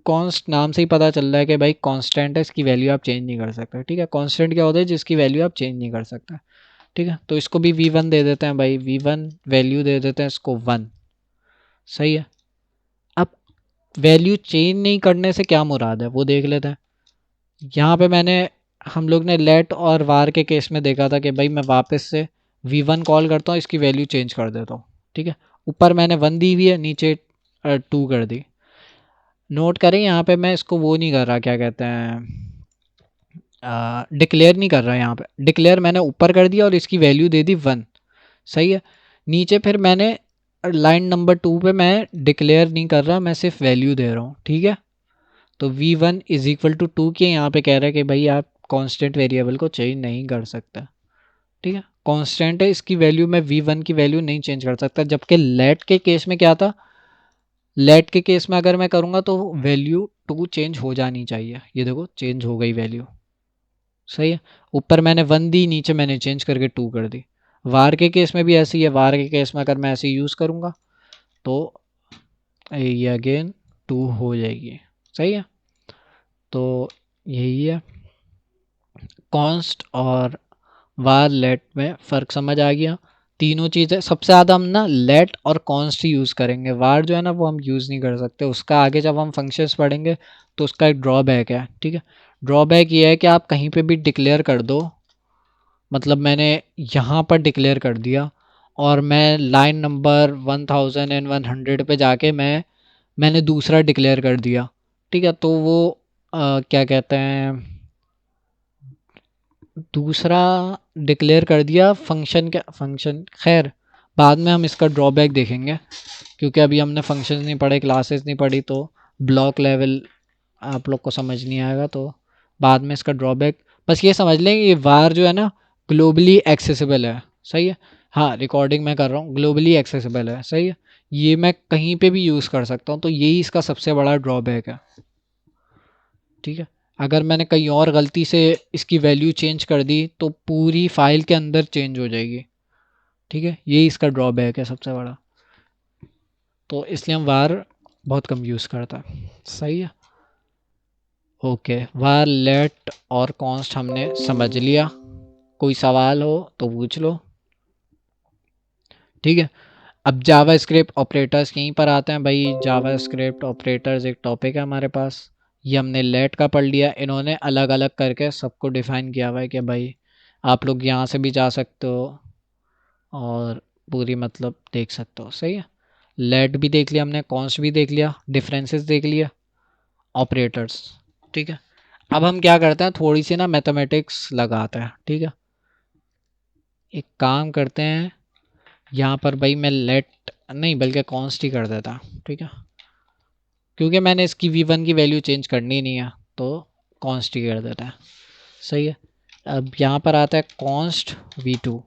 कॉन्स्ट नाम से ही पता चल रहा है कि भाई कांस्टेंट है, इसकी वैल्यू आप चेंज नहीं कर सकते, ठीक है। कांस्टेंट क्या होता है, जिसकी वैल्यू आप चेंज नहीं कर सकते, ठीक है। तो इसको भी v1 दे देते हैं भाई, v1 वैल्यू दे देते हैं इसको 1, सही है। अब वैल्यू चेंज नहीं करने से क्या मुराद है वो देख लेते हैं। यहाँ पे हम लोग ने लेट और वार के केस में देखा था कि भाई मैं वापस से v1 कॉल करता हूँ, इसकी वैल्यू चेंज कर देता हूँ, ठीक है। ऊपर मैंने 1 दी हुई है, नीचे 2 कर दी। नोट करें यहाँ पे मैं इसको वो नहीं कर रहा, क्या कहते हैं, डिक्लेयर नहीं कर रहा। यहाँ पे डिक्लेयर मैंने ऊपर कर दिया और इसकी वैल्यू दे दी 1, सही है। नीचे फिर मैंने लाइन नंबर 2 पे मैं डिक्लेयर नहीं कर रहा, मैं सिर्फ वैल्यू दे रहा हूँ, ठीक है। तो v1 इज इक्वल टू 2 के यहाँ पे कह रहा है कि भाई आप कांस्टेंट वेरिएबल को चेंज नहीं कर सकता, ठीक है। कांस्टेंट है, इसकी वैल्यू में v1 की वैल्यू नहीं चेंज कर सकता। जबकि लेट के केस में क्या था, लेट के केस में अगर मैं करूँगा तो वैल्यू 2 चेंज हो जानी चाहिए, ये देखो चेंज हो गई वैल्यू, सही है। ऊपर मैंने 1 दी, नीचे मैंने चेंज करके 2 कर दी। वार के केस में भी ऐसे ही है, वार के केस में अगर मैं ऐसे यूज़ करूँगा तो ये अगेन 2 हो जाएगी, सही है। तो यही है, कॉन्स्ट और वार लेट में फ़र्क समझ आ गया। तीनों चीज़ें सबसे ज़्यादा हम ना लेट और कॉन्स्ट ही यूज़ करेंगे, वार जो है ना वो हम यूज़ नहीं कर सकते। उसका आगे जब हम फंक्शंस पढ़ेंगे तो उसका एक ड्रॉबैक है, ठीक है। ड्रॉबैक ये है कि आप कहीं पे भी डिक्लेयर कर दो, मतलब मैंने यहाँ पर डिक्लेयर कर दिया और मैं लाइन नंबर 1100 पे जाके मैंने दूसरा डिक्लेयर कर दिया, ठीक है। तो वो क्या कहते हैं, दूसरा डिक्लेयर कर दिया फंक्शन, क्या फंक्शन, खैर बाद में हम इसका ड्रॉबैक देखेंगे, क्योंकि अभी हमने फंक्शंस नहीं पढ़े, क्लासेस नहीं पढ़ी, तो ब्लॉक लेवल आप लोग को समझ नहीं आएगा। तो बाद में इसका ड्रॉबैक बस ये समझ लें, ये वार जो है ना ग्लोबली एक्सेसिबल है, सही है। हाँ, रिकॉर्डिंग मैं कर रहा हूँ, ग्लोबली एक्सेसिबल है, सही है। ये मैं कहीं पे भी यूज़ कर सकता हूँ, तो यही इसका सबसे बड़ा ड्रॉबैक है, ठीक है। अगर मैंने कहीं और गलती से इसकी वैल्यू चेंज कर दी तो पूरी फाइल के अंदर चेंज हो जाएगी, ठीक है। यही इसका ड्रॉबैक है सबसे बड़ा, तो इसलिए हम वार बहुत कम यूज़ करता है, सही है। ओके, वार लेट और कॉन्स्ट हमने समझ लिया, कोई सवाल हो तो पूछ लो, ठीक है। अब जावा स्क्रिप्ट ऑपरेटर्स यहीं पर आते हैं भाई। जावा स्क्रिप्ट ऑपरेटर्स एक टॉपिक है हमारे पास, ये हमने लेट का पढ़ लिया, इन्होंने अलग अलग करके सबको डिफ़ाइन किया हुआ है कि भाई आप लोग यहाँ से भी जा सकते हो और पूरी मतलब देख सकते हो, सही है। लेट भी देख लिया हमने, कॉन्स्ट भी देख लिया, डिफरेंसेस देख लिया, ऑपरेटर्स, ठीक है। अब हम क्या करते हैं, थोड़ी सी ना मैथमेटिक्स लगाते हैं, ठीक है। एक काम करते हैं, यहाँ पर भाई मैं लेट नहीं बल्कि कॉन्स्ट ही कर देता, ठीक है, क्योंकि मैंने इसकी v1 की वैल्यू चेंज करनी नहीं है, तो कॉन्स्ट ही कर देता है, सही है। अब यहाँ पर आता है कॉन्स्ट v2,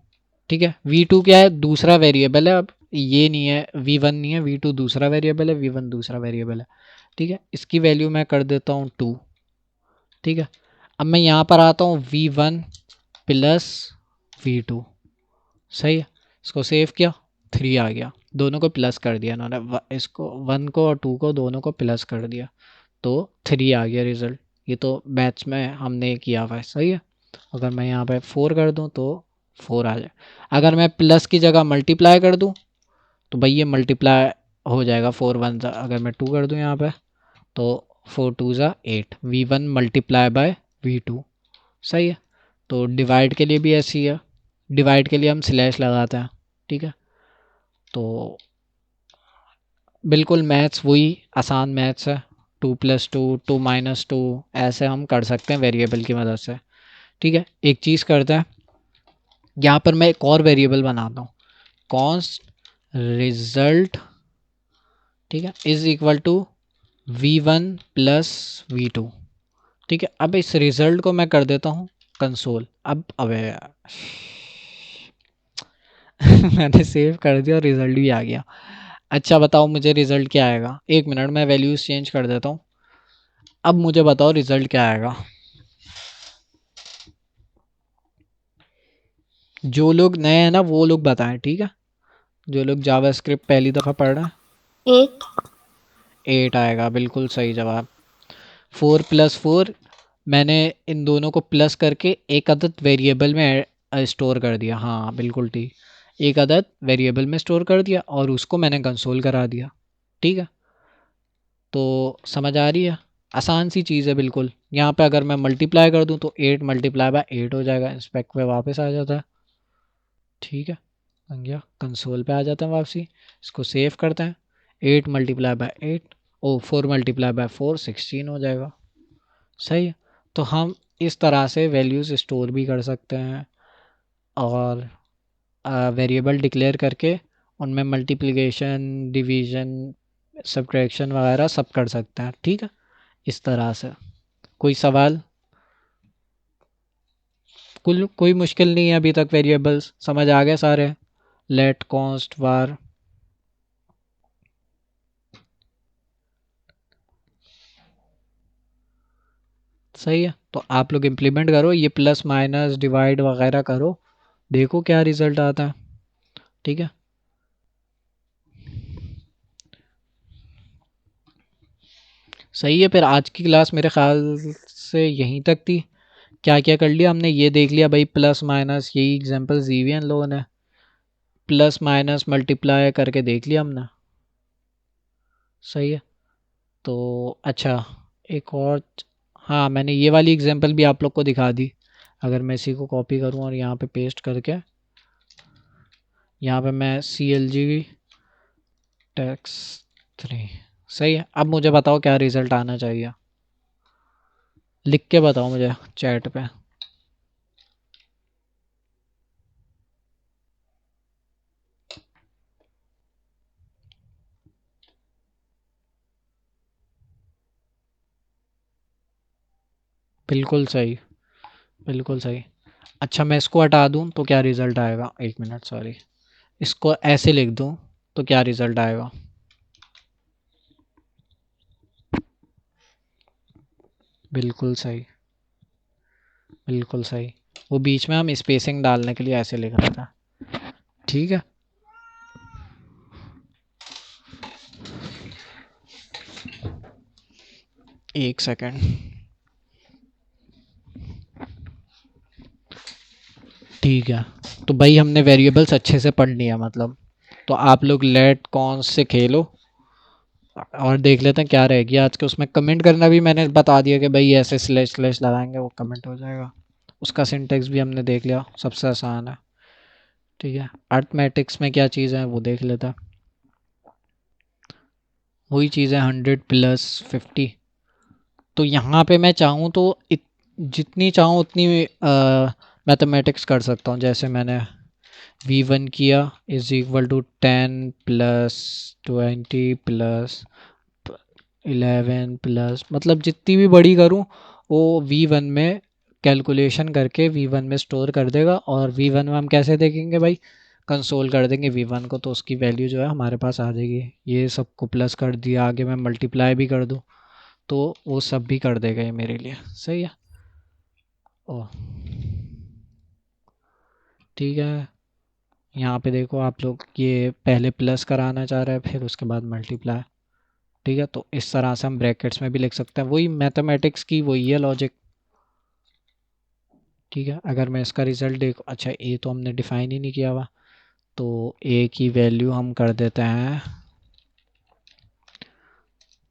ठीक है। v2 क्या है, दूसरा वेरिएबल है। अब ये नहीं है, v1 नहीं है, v2 दूसरा वेरिएबल है, v1 दूसरा वेरिएबल है, ठीक है। इसकी वैल्यू मैं कर देता हूँ 2, ठीक है। अब मैं यहाँ पर आता हूँ v1 प्लस v2, सही है। इसको सेव किया, 3 आ गया, दोनों को प्लस कर दिया इन्होंने, इसको 1 को और 2 को दोनों को प्लस कर दिया, तो 3 आ गया रिज़ल्ट। ये तो मैथ्स में हमने किया हुआ है, सही है। अगर मैं यहाँ पे 4 कर दूँ तो 4 आ जाए। अगर मैं प्लस की जगह मल्टीप्लाई कर दूँ तो भाई ये मल्टीप्लाई हो जाएगा, 4 1 ज़ा, अगर मैं 2 कर दूँ यहाँ पे तो 4 2 ज़ा 8, v1 मल्टीप्लाई बाय v2, सही है। तो डिवाइड के लिए भी ऐसी है, डिवाइड के लिए हम स्लैश लगाते हैं, ठीक है। तो बिल्कुल मैथ्स वही आसान मैथ्स है, 2 + 2 2 - 2 ऐसे हम कर सकते हैं वेरिएबल की मदद से, ठीक है। एक चीज़ करते हैं, यहाँ पर मैं एक और वेरिएबल बनाता हूँ, कॉन्स्ट रिजल्ट, ठीक है, is equal to v1 plus v2, ठीक है। अब इस रिज़ल्ट को मैं कर देता हूँ कंसोल। अब अबे यार, मैंने सेव कर दिया और रिजल्ट भी आ गया। अच्छा बताओ मुझे रिजल्ट क्या आएगा। एक मिनट मैं वैल्यूज चेंज कर देता हूँ। अब मुझे बताओ रिजल्ट क्या आएगा। जो लोग नए हैं ना वो लोग बताएं, ठीक है। जो लोग जावास्क्रिप्ट पहली दफ़ा पढ़ रहे हैं। 8। 8 आएगा, बिल्कुल सही जवाब। 4 + 4, मैंने इन दोनों को प्लस करके एक अदद वेरिएबल में स्टोर कर दिया। हाँ बिल्कुल ठीक, एक अदद वेरिएबल में स्टोर कर दिया और उसको मैंने कंसोल करा दिया। ठीक है, तो समझ आ रही है। आसान सी चीज़ है बिल्कुल। यहाँ पे अगर मैं मल्टीप्लाई कर दूँ तो 8 × 8 हो जाएगा, इंस्पेक्ट पे वापस आ जाता है। ठीक है, बन गया, कंसोल पे आ जाते हैं वापसी। इसको सेव करते हैं। 8 × 8, 4 × 4 16 हो जाएगा। सही है। तो हम इस तरह से वैल्यूज़ स्टोर भी कर सकते हैं और वेरिएबल डिक्लेयर करके उनमें मल्टीप्लिकेशन, डिवीजन, सब्ट्रैक्शन वगैरह सब कर सकते हैं। ठीक है, इस तरह से। कोई सवाल? कुल कोई मुश्किल नहीं है अभी तक। वेरिएबल्स समझ आ गए सारे। लेट, कॉन्स्ट, वार। सही है, तो आप लोग इम्प्लीमेंट करो ये प्लस माइनस डिवाइड वगैरह करो, देखो क्या रिजल्ट आता है। ठीक है, सही है। फिर आज की क्लास मेरे ख्याल से यहीं तक थी। क्या क्या कर लिया हमने ये देख लिया भाई। प्लस माइनस यही एग्जांपल्स दी हुई हैं इन लोगों ने। प्लस माइनस मल्टीप्लाई करके देख लिया हमने। सही है, तो अच्छा एक और। हाँ मैंने ये वाली एग्जांपल भी आप लोग को दिखा दी। अगर मैं इसी को कॉपी करूँ और यहाँ पे पेस्ट करके, यहाँ पे मैं CLG टैक्स 3। सही है, अब मुझे बताओ क्या रिज़ल्ट आना चाहिए। लिख के बताओ मुझे चैट पे। बिल्कुल सही, बिल्कुल सही। अच्छा मैं इसको हटा दूँ तो क्या रिज़ल्ट आएगा। एक मिनट सॉरी, इसको ऐसे लिख दूँ तो क्या रिज़ल्ट आएगा। बिल्कुल सही, बिल्कुल सही। वो बीच में हम स्पेसिंग डालने के लिए ऐसे लिख रहा था। ठीक है, एक सेकेंड। ठीक है, तो भाई हमने वेरिएबल्स अच्छे से पढ़ लिया मतलब। तो आप लोग लेट कॉन्स से खेलो और देख लेते हैं क्या रहेगी आज के उसमें। कमेंट करना भी मैंने बता दिया कि भाई ऐसे स्लैश स्लैश लगाएंगे वो कमेंट हो जाएगा। उसका सिंटेक्स भी हमने देख लिया, सबसे आसान है। ठीक है, अर्थमेटिक्स में क्या चीज़ है वो देख लेता। वही चीज़ है 100 + 50। तो यहाँ पे मैं चाहूँ तो जितनी चाहूँ उतनी मैथमेटिक्स कर सकता हूँ। जैसे मैंने V1 किया = 10 + 20 + 11 प्लस, मतलब जितनी भी बड़ी करूँ वो V1 में कैलकुलेशन करके V1 में स्टोर कर देगा। और V1 में हम कैसे देखेंगे भाई, कंसोल कर देंगे V1 को तो उसकी वैल्यू जो है हमारे पास आ जाएगी। ये सबको प्लस कर दिया, आगे मैं मल्टीप्लाई भी कर दूँ तो वो सब भी कर देगा ये मेरे लिए। सही है, ओह ठीक है। यहाँ पे देखो आप लोग, ये पहले प्लस कराना चाह रहा है फिर उसके बाद मल्टीप्लाई। ठीक है, तो इस तरह से हम ब्रैकेट्स में भी लिख सकते हैं। वही मैथमेटिक्स की वही है लॉजिक। ठीक है, अगर मैं इसका रिज़ल्ट देखो, अच्छा ए तो हमने डिफ़ाइन ही नहीं किया हुआ, तो ए की वैल्यू हम कर देते हैं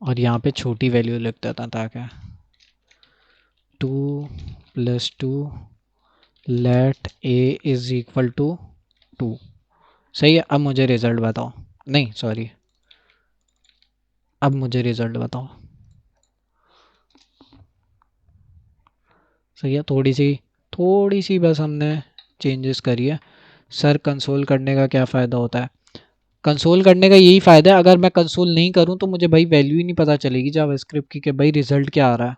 और यहाँ पे छोटी वैल्यू लिख देता ताकि 2 + 2 लेट ए = 2। सही है, अब मुझे रिज़ल्ट बताओ। नहीं सॉरी, अब मुझे रिज़ल्ट बताओ। सही है, थोड़ी सी बस हमने चेंजेस करी है। सर कंसोल करने का क्या फ़ायदा होता है। कंसोल करने का यही फ़ायदा है, अगर मैं कंसोल नहीं करूँ तो मुझे भाई वैल्यू ही नहीं पता चलेगी जावास्क्रिप्ट की कि भाई रिज़ल्ट क्या आ रहा है।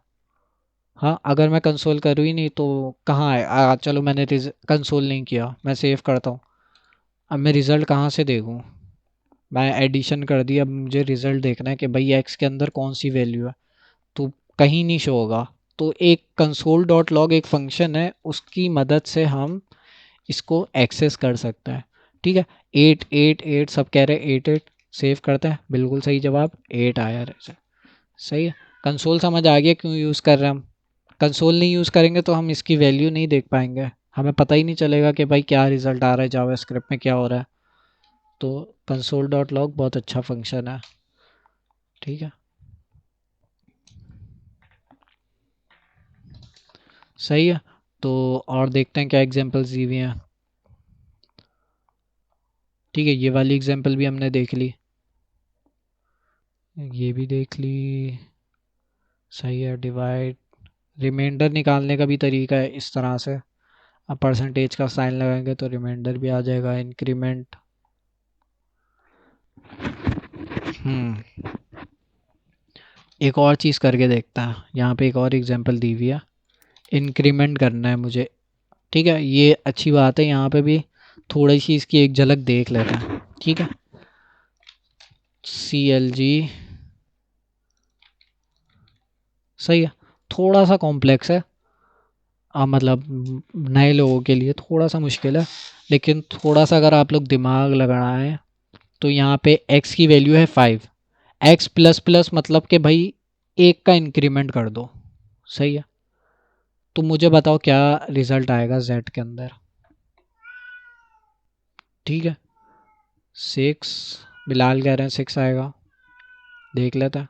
हाँ, अगर मैं कंसोल करूँ ही नहीं तो कहाँ है। चलो मैंने कंसोल नहीं किया, मैं सेव करता हूँ। अब मैं रिज़ल्ट कहाँ से देखूँ? मैं एडिशन कर दी, अब मुझे रिज़ल्ट देखना है कि भाई एक्स के अंदर कौन सी वैल्यू है, तो कहीं नहीं शो होगा। तो एक कंसोल डॉट लॉग एक फंक्शन है, उसकी मदद से हम इसको एक्सेस कर सकते हैं। ठीक है, 8 8 8 सब कह रहे हैं 8 8। सेव करते हैं, बिल्कुल सही जवाब 8 आया रहे। सही है। कंसोल समझ आ गया क्यों यूज़ कर रहे हैं हम। कंसोल नहीं यूज़ करेंगे तो हम इसकी वैल्यू नहीं देख पाएंगे, हमें पता ही नहीं चलेगा कि भाई क्या रिज़ल्ट आ रहा है, जावास्क्रिप्ट में क्या हो रहा है। तो कंसोल डॉट लॉग बहुत अच्छा फंक्शन है। ठीक है, सही है। तो और देखते हैं क्या एग्जांपल्स दी हुई हैं। ठीक है, ये वाली एग्जांपल भी हमने देख ली, ये भी देख ली। सही है। डिवाइड, रिमाइंडर निकालने का भी तरीका है इस तरह से। अब परसेंटेज का साइन लगाएंगे तो रिमाइंडर भी आ जाएगा। इंक्रीमेंट, एक और चीज़ करके देखता है। यहाँ पे एक और एग्जांपल दी हुई है, इंक्रीमेंट करना है मुझे। ठीक है, ये अच्छी बात है, यहाँ पे भी थोड़ी सी इसकी एक झलक देख लेते हैं। ठीक है, CLG, सही है। थोड़ा सा कॉम्प्लेक्स है, मतलब नए लोगों के लिए थोड़ा सा मुश्किल है, लेकिन थोड़ा सा अगर आप लोग दिमाग लगाए तो यहाँ पे x की वैल्यू है 5, x प्लस प्लस मतलब कि भाई एक का इंक्रीमेंट कर दो। सही है, तो मुझे बताओ क्या रिजल्ट आएगा z के अंदर। ठीक है, 6, बिलाल कह रहे हैं 6 आएगा, देख लेते हैं।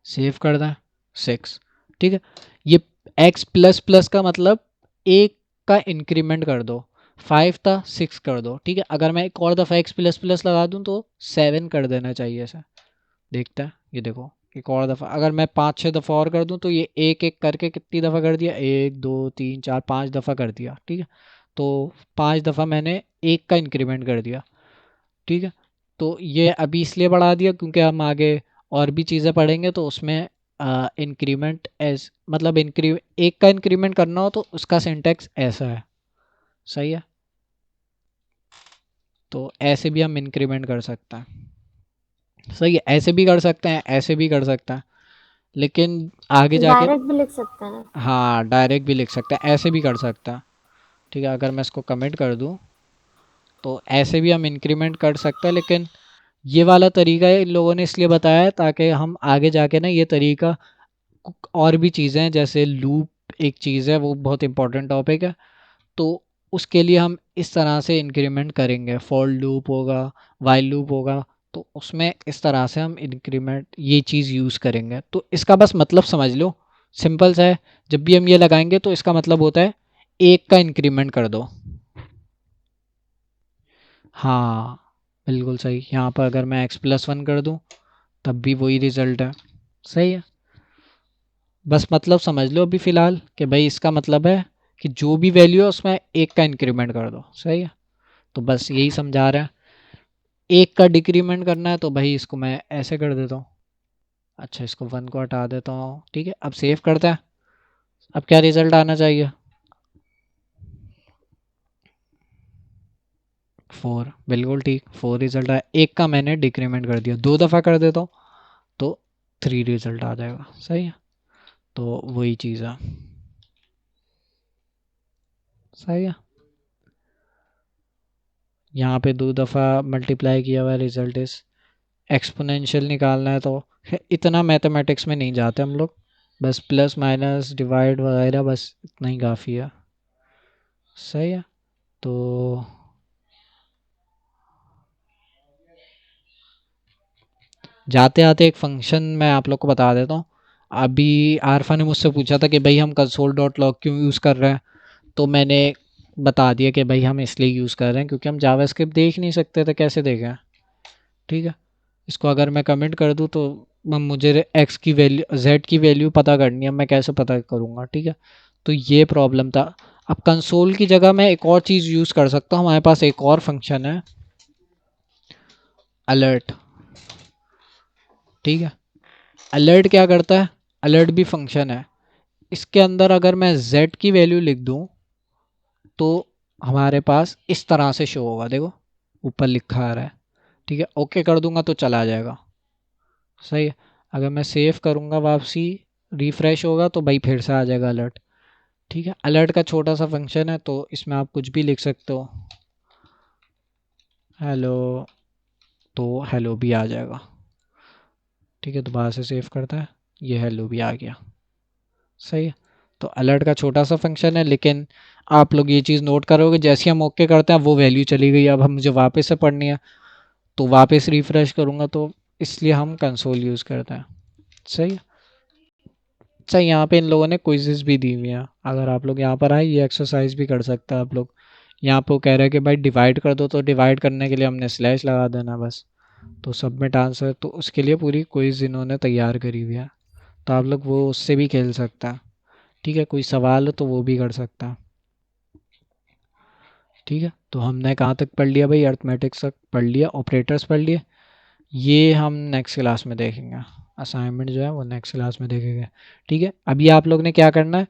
सेव कर दें, 6। ठीक है, ये x प्लस प्लस का मतलब एक का इंक्रीमेंट कर दो, 5 था 6 कर दो। ठीक है, अगर मैं एक और दफ़ा x प्लस प्लस लगा दूं तो 7 कर देना चाहिए इसे। देखते हैं, ये देखो, एक और दफ़ा अगर मैं 5 6 दफ़ा और कर दूं तो ये एक एक करके कितनी दफ़ा कर दिया, 1 2 3 4 5 दफ़ा कर दिया। ठीक है, तो 5 दफ़ा मैंने एक का इंक्रीमेंट कर दिया। ठीक है, तो ये अभी इसलिए बढ़ा दिया क्योंकि हम आगे और भी चीज़ें पढ़ेंगे तो उसमें इंक्रीमेंट एज मतलब एक का इंक्रीमेंट करना हो तो उसका सिंटेक्स ऐसा है। सही है, तो ऐसे भी हम इंक्रीमेंट कर सकते हैं। सही है, ऐसे भी कर सकते हैं, ऐसे भी कर सकते हैं, लेकिन आगे जाके, डायरेक्ट भी लिख सकते हैं। हाँ डायरेक्ट भी लिख सकते हैं, ऐसे भी कर सकते हैं। ठीक है, अगर मैं इसको कमेंट कर दूँ तो ऐसे भी हम इंक्रीमेंट कर सकते हैं, लेकिन ये वाला तरीका इन लोगों ने इसलिए बताया है ताकि हम आगे जाके ना ये तरीका, और भी चीज़ें हैं जैसे लूप एक चीज़ है, वो बहुत इंपॉर्टेंट टॉपिक है, तो उसके लिए हम इस तरह से इंक्रीमेंट करेंगे। फॉर लूप होगा, वाइल लूप होगा, तो उसमें इस तरह से हम इंक्रीमेंट ये चीज़ यूज़ करेंगे। तो इसका बस मतलब समझ लो, सिंपल सा है। जब भी हम ये लगाएंगे तो इसका मतलब होता है एक का इंक्रीमेंट कर दो। हाँ, बिल्कुल सही। यहाँ पर अगर मैं x+1 कर दूँ तब भी वही रिज़ल्ट है। सही है, बस मतलब समझ लो अभी फ़िलहाल कि भाई इसका मतलब है कि जो भी वैल्यू है उसमें एक का इंक्रीमेंट कर दो। सही है, तो बस यही समझा रहा है। एक का डिक्रीमेंट करना है तो भाई इसको मैं ऐसे कर देता हूँ। अच्छा, इसको 1 को हटा देता हूँ। ठीक है, अब सेव करते हैं। अब क्या रिज़ल्ट आना चाहिए, 4, बिल्कुल ठीक, 4 रिज़ल्ट आया। एक का मैंने डिक्रीमेंट कर दिया, 2 दफ़ा कर देता हूँ तो 3 रिज़ल्ट आ जाएगा। सही है, तो वही चीज़ है। सही है, यहाँ पे 2 दफ़ा मल्टीप्लाई किया हुआ रिजल्ट इस एक्सपोनेंशियल निकालना है तो इतना मैथमेटिक्स में नहीं जाते हम लोग, बस प्लस माइनस डिवाइड वगैरह बस इतना ही काफ़ी है। सही है, तो जाते आते एक फंक्शन मैं आप लोग को बता देता हूँ। अभी आरफा ने मुझसे पूछा था कि भाई हम कंसोल डॉट लॉग क्यों यूज़ कर रहे हैं, तो मैंने बता दिया कि भाई हम इसलिए यूज़ कर रहे हैं क्योंकि हम जावास्क्रिप्ट देख नहीं सकते थे, कैसे देखें। ठीक है, इसको अगर मैं कमेंट कर दूँ तो मुझे एक्स की वैल्यू जेड की वैल्यू पता करनी है, मैं कैसे पता करूँगा। ठीक है, तो ये प्रॉब्लम था। अब कंसोल की जगह मैं एक और चीज़ यूज़ कर सकता हूँ, हमारे पास एक और फंक्शन है अलर्ट। ठीक है, अलर्ट क्या करता है, अलर्ट भी फंक्शन है। इसके अंदर अगर मैं z की वैल्यू लिख दूँ तो हमारे पास इस तरह से शो होगा, देखो ऊपर लिखा आ रहा है, ठीक है। ओके कर दूंगा तो चला जाएगा, सही है। अगर मैं सेव करूंगा वापसी, रिफ्रेश होगा तो भाई फिर से आ जाएगा अलर्ट, ठीक है। अलर्ट का छोटा सा फंक्शन है, तो इसमें आप कुछ भी लिख सकते हो, हेलो, तो हेलो भी आ जाएगा, ठीक है। दोबारा से सेव करता है, ये हेलो भी आ गया, सही है। तो अलर्ट का छोटा सा फंक्शन है, लेकिन आप लोग ये चीज़ नोट करोगे जैसे हम ओके करते हैं वो वैल्यू चली गई। अब हम मुझे वापस से पढ़नी है तो वापस रिफ्रेश करूँगा, तो इसलिए हम कंसोल यूज़ करते हैं, सही है। अच्छा, यहाँ पे इन लोगों ने क्विज़ेस भी दी हुई हैं, अगर आप लोग यहाँ पर आए ये एक्सरसाइज भी कर सकते हैं आप लोग। यहाँ पे वो कह रहे हैं कि भाई डिवाइड कर दो, तो डिवाइड करने के लिए हमने स्लैश लगा देना बस, तो सबमिट आंसर, तो उसके लिए पूरी क्विज़ इन्होंने तैयार करी हुई है, तो आप लोग वो उससे भी खेल सकते हैं, ठीक है। कोई सवाल हो तो वो भी कर सकता है, ठीक है। तो हमने कहाँ तक पढ़ लिया भाई, अर्थमेटिक्स तक पढ़ लिया, ऑपरेटर्स पढ़ लिए, ये हम नेक्स्ट क्लास में देखेंगे, असाइनमेंट जो है वो नेक्स्ट क्लास में देखेंगे, ठीक है। अभी आप लोग ने क्या करना है,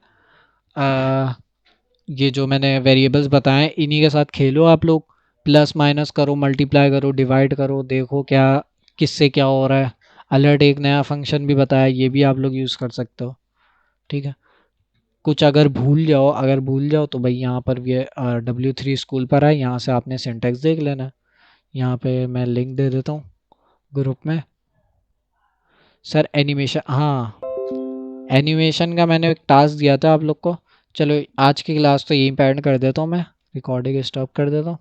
ये जो मैंने वेरिएबल्स बताए इन्हीं के साथ खेलो आप लोग, प्लस माइनस करो, मल्टीप्लाई करो, डिवाइड करो, देखो क्या किससे क्या हो रहा है। अलर्ट एक नया फंक्शन भी बताया, ये भी आप लोग यूज़ कर सकते हो, ठीक है। कुछ अगर भूल जाओ तो भाई यहाँ पर ये W3 स्कूल पर है, यहाँ से आपने सिंटेक्स देख लेना। यहाँ पे मैं लिंक दे देता हूँ ग्रुप में। सर एनिमेशन, हाँ एनिमेशन का मैंने एक टास्क दिया था आप लोग को। चलो आज की क्लास तो यहीं पे एंड कर देता हूँ, मैं रिकॉर्डिंग स्टॉप कर देता हूँ।